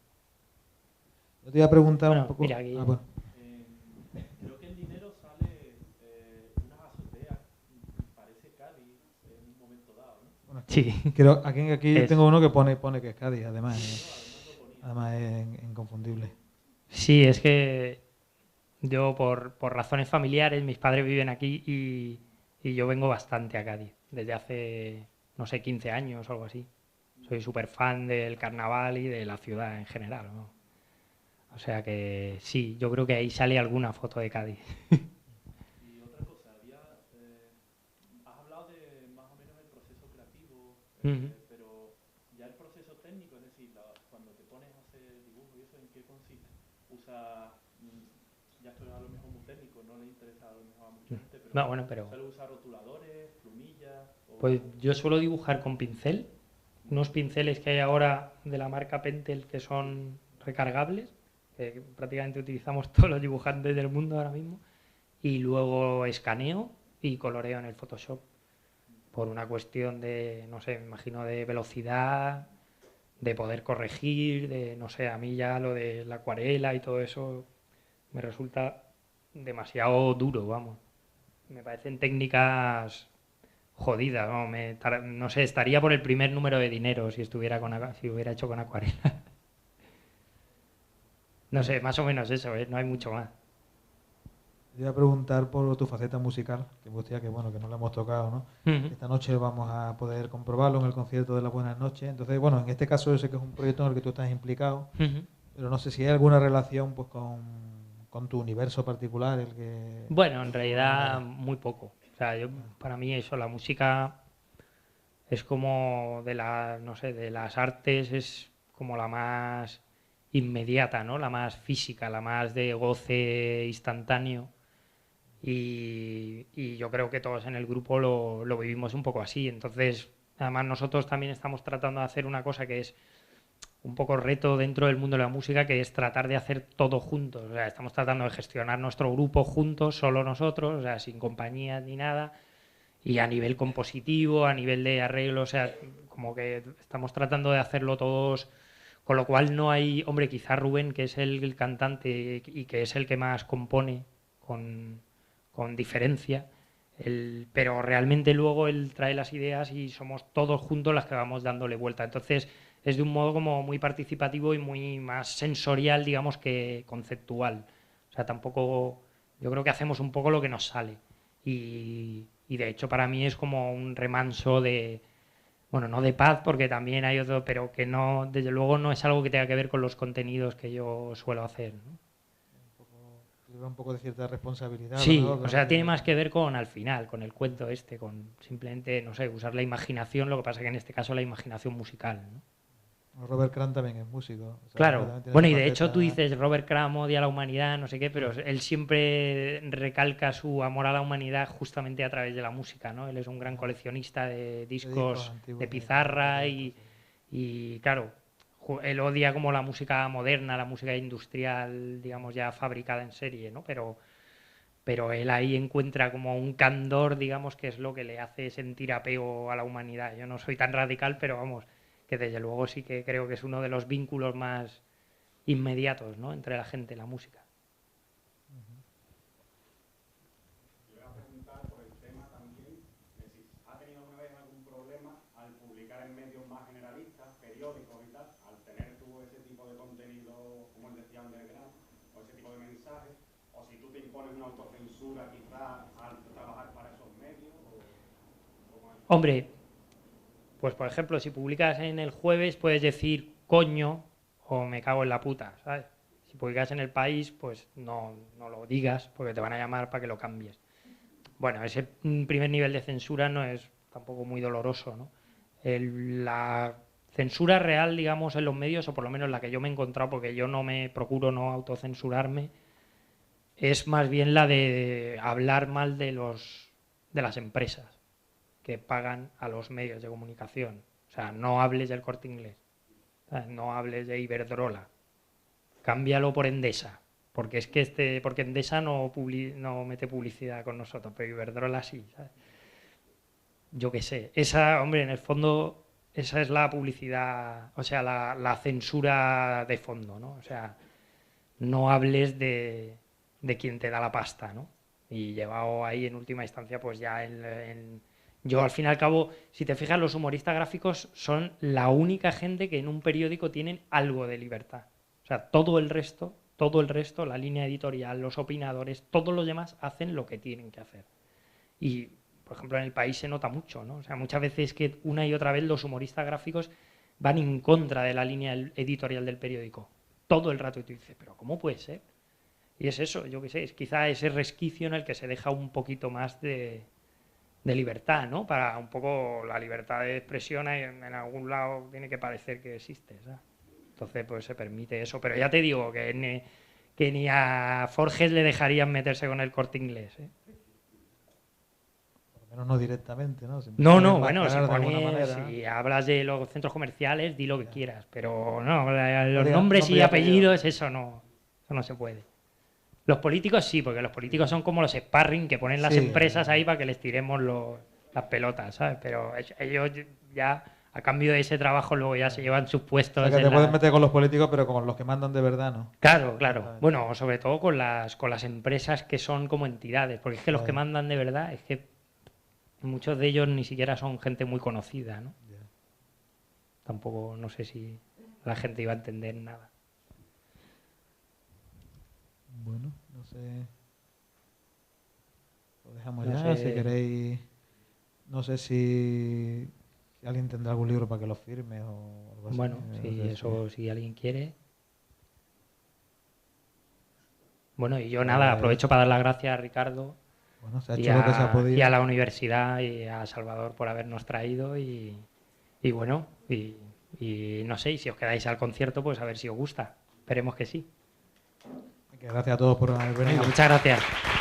Yo te iba a preguntar Bueno, un poco... mira, aquí- bueno. Creo que el dinero sale unas azoteas, parece Cádiz en un momento dado, ¿no? Bueno, Sí. creo, aquí Es- tengo uno que pone que es Cádiz, además. Además es inconfundible. Sí, es que yo por razones familiares, mis padres viven aquí y yo vengo bastante a Cádiz, desde hace, no sé, 15 años o algo así. Soy súper fan del carnaval y de la ciudad en general, ¿no? O sea que sí, yo creo que ahí sale alguna foto de Cádiz. Y otra cosa, has hablado de más o menos el proceso creativo, Ujú. pero ya el proceso técnico, es decir, cuando te pones a hacer dibujo y eso, ¿en qué consiste? Ya esto es a lo mejor muy técnico, no le interesa a lo mejor a mucha gente, pero, No, bueno, pero ¿suele usar rotuladores, plumillas? pues yo suelo dibujar con pincel, unos pinceles que hay ahora de la marca Pentel que son recargables, que prácticamente utilizamos todos los dibujantes del mundo ahora mismo, y luego escaneo y coloreo en el Photoshop por una cuestión de, no sé, me imagino de velocidad, de poder corregir, de, no sé, a mí ya lo de la acuarela y todo eso me resulta demasiado duro, vamos. Me parecen técnicas jodidas, ¿no? No sé, estaría por el primer número de dinero si hubiera hecho con acuarela. No sé, más o menos eso, ¿eh? No hay mucho más. Te iba a preguntar por tu faceta musical, que me gustaría que, bueno, que no la hemos tocado, ¿no? Ujú. Esta noche vamos a poder comprobarlo en el concierto de las Buenas Noches. Entonces, bueno, en este caso yo sé que es un proyecto en el que tú estás implicado, Ujú. pero no sé si hay alguna relación pues con tu universo particular, el que... Bueno, en realidad muy poco. O sea, para mí eso, la música es como no sé, de las artes es como la más inmediata, ¿no? La más física, la más de goce instantáneo. Y yo creo que todos en el grupo lo vivimos un poco así. Entonces, además nosotros también estamos tratando de hacer una cosa que es un poco reto dentro del mundo de la música, que es tratar de hacer todo juntos. O sea, estamos tratando de gestionar nuestro grupo juntos, solo nosotros, o sea, sin compañías ni nada. Y a nivel compositivo, a nivel de arreglo, o sea, como que estamos tratando de hacerlo todos, con lo cual no hay, hombre, quizá Rubén, que es el cantante y que es el que más compone con diferencia, pero realmente luego él trae las ideas y somos todos juntos las que vamos dándole vuelta. Entonces es de un modo como muy participativo y muy más sensorial, digamos, que conceptual. O sea, tampoco, yo creo que hacemos un poco lo que nos sale. Y de hecho para mí es como un remanso de, bueno, no de paz porque también hay otro, pero que no, desde luego no es algo que tenga que ver con los contenidos que yo suelo hacer, ¿no? Lleva un poco de cierta responsabilidad. Sí, a lo mejor, o sea, ¿no? tiene más que ver con al final, con el cuento este, con simplemente, no sé, usar la imaginación, lo que pasa que en este caso la imaginación musical, ¿no? Robert Crumb también es músico. O sea, Claro, también tiene bueno, y esa de hecho faceta- tú dices Robert Crumb odia a la humanidad, no sé qué, pero él siempre recalca su amor a la humanidad justamente a través de la música, ¿no? Él es un gran coleccionista de discos discos antiguos de de pizarra Crumb, sí. y claro, él odia como la música moderna, la música industrial, digamos, ya fabricada en serie, ¿no? Pero él ahí encuentra como un candor, digamos, que es lo que le hace sentir apego a la humanidad. Yo no soy tan radical, pero vamos, que desde luego sí que creo que es uno de los vínculos más inmediatos, ¿no?, entre la gente y la música. Yo voy a preguntar por el tema también de si ha tenido alguna vez algún problema al publicar en medios más generalistas, periódicos y tal, al tener tú ese tipo de contenido, como él decía, underground, o ese tipo de mensajes, o si tú te impones una autocensura quizás al trabajar para esos medios, o cómo es. Hombre, pues por ejemplo, si publicas en El Jueves puedes decir coño o me cago en la puta, ¿sabes? Si publicas en El País, pues no lo digas porque te van a llamar para que lo cambies. Bueno, ese primer nivel de censura no es tampoco muy doloroso, ¿no? La censura real, digamos, en los medios, o por lo menos la que yo me he encontrado, porque yo no me procuro no autocensurarme, es más bien la de hablar mal de las empresas que pagan a los medios de comunicación. O sea, no hables del Corte Inglés, no hables de Iberdrola, cámbialo por Endesa, porque es que porque Endesa no mete publicidad con nosotros, pero Iberdrola sí, ¿sabes? Yo qué sé, esa, hombre, en el fondo, esa es la publicidad, o sea, la censura de fondo, ¿no? O sea, no hables de quien te da la pasta, ¿no? Y llevado ahí en última instancia, pues ya yo al fin y al cabo, si te fijas, los humoristas gráficos son la única gente que en un periódico tienen algo de libertad. O sea, todo el resto, la línea editorial, los opinadores, todos los demás hacen lo que tienen que hacer. Y, por ejemplo, en El País se nota mucho, ¿no? O sea, muchas veces que una y otra vez los humoristas gráficos van en contra de la línea editorial del periódico. Todo el rato, y tú dices, pero ¿cómo puede ser? Y es eso, yo qué sé, es quizá ese resquicio en el que se deja un poquito más de libertad, ¿no? Para un poco la libertad de expresión en algún lado tiene que parecer que existe, ¿sabes? Entonces, pues se permite eso. Pero ya te digo que ni a Forges le dejarían meterse con el Corte Inglés, ¿eh? Por lo menos no directamente, ¿no? No, bueno, si hablas de los centros comerciales, di lo que quieras, pero no, los nombres y apellidos, eso no se puede. Los políticos sí, porque los políticos son como los sparring que ponen las empresas ahí para que les tiremos las pelotas, ¿sabes? Pero ellos ya, a cambio de ese trabajo, luego ya se llevan sus puestos. O sea, que te puedes meter con los políticos, pero con los que mandan de verdad, ¿no? Claro. Bueno, sobre todo con las empresas que son como entidades, porque es que los que mandan de verdad, es que muchos de ellos ni siquiera son gente muy conocida, ¿no? Tampoco, no sé si la gente iba a entender nada. Bueno, no sé. Lo dejamos ya, si queréis. No sé si alguien tendrá algún libro para que lo firme o algo así. Bueno, si alguien quiere. Bueno, y yo nada, aprovecho para dar las gracias a Ricardo. Bueno, se ha hecho lo que se ha podido. Y a la universidad y a Salvador por habernos traído y bueno, y no sé, y si os quedáis al concierto, pues a ver si os gusta. Esperemos que sí. Gracias a todos por haber venido. Venga, muchas gracias.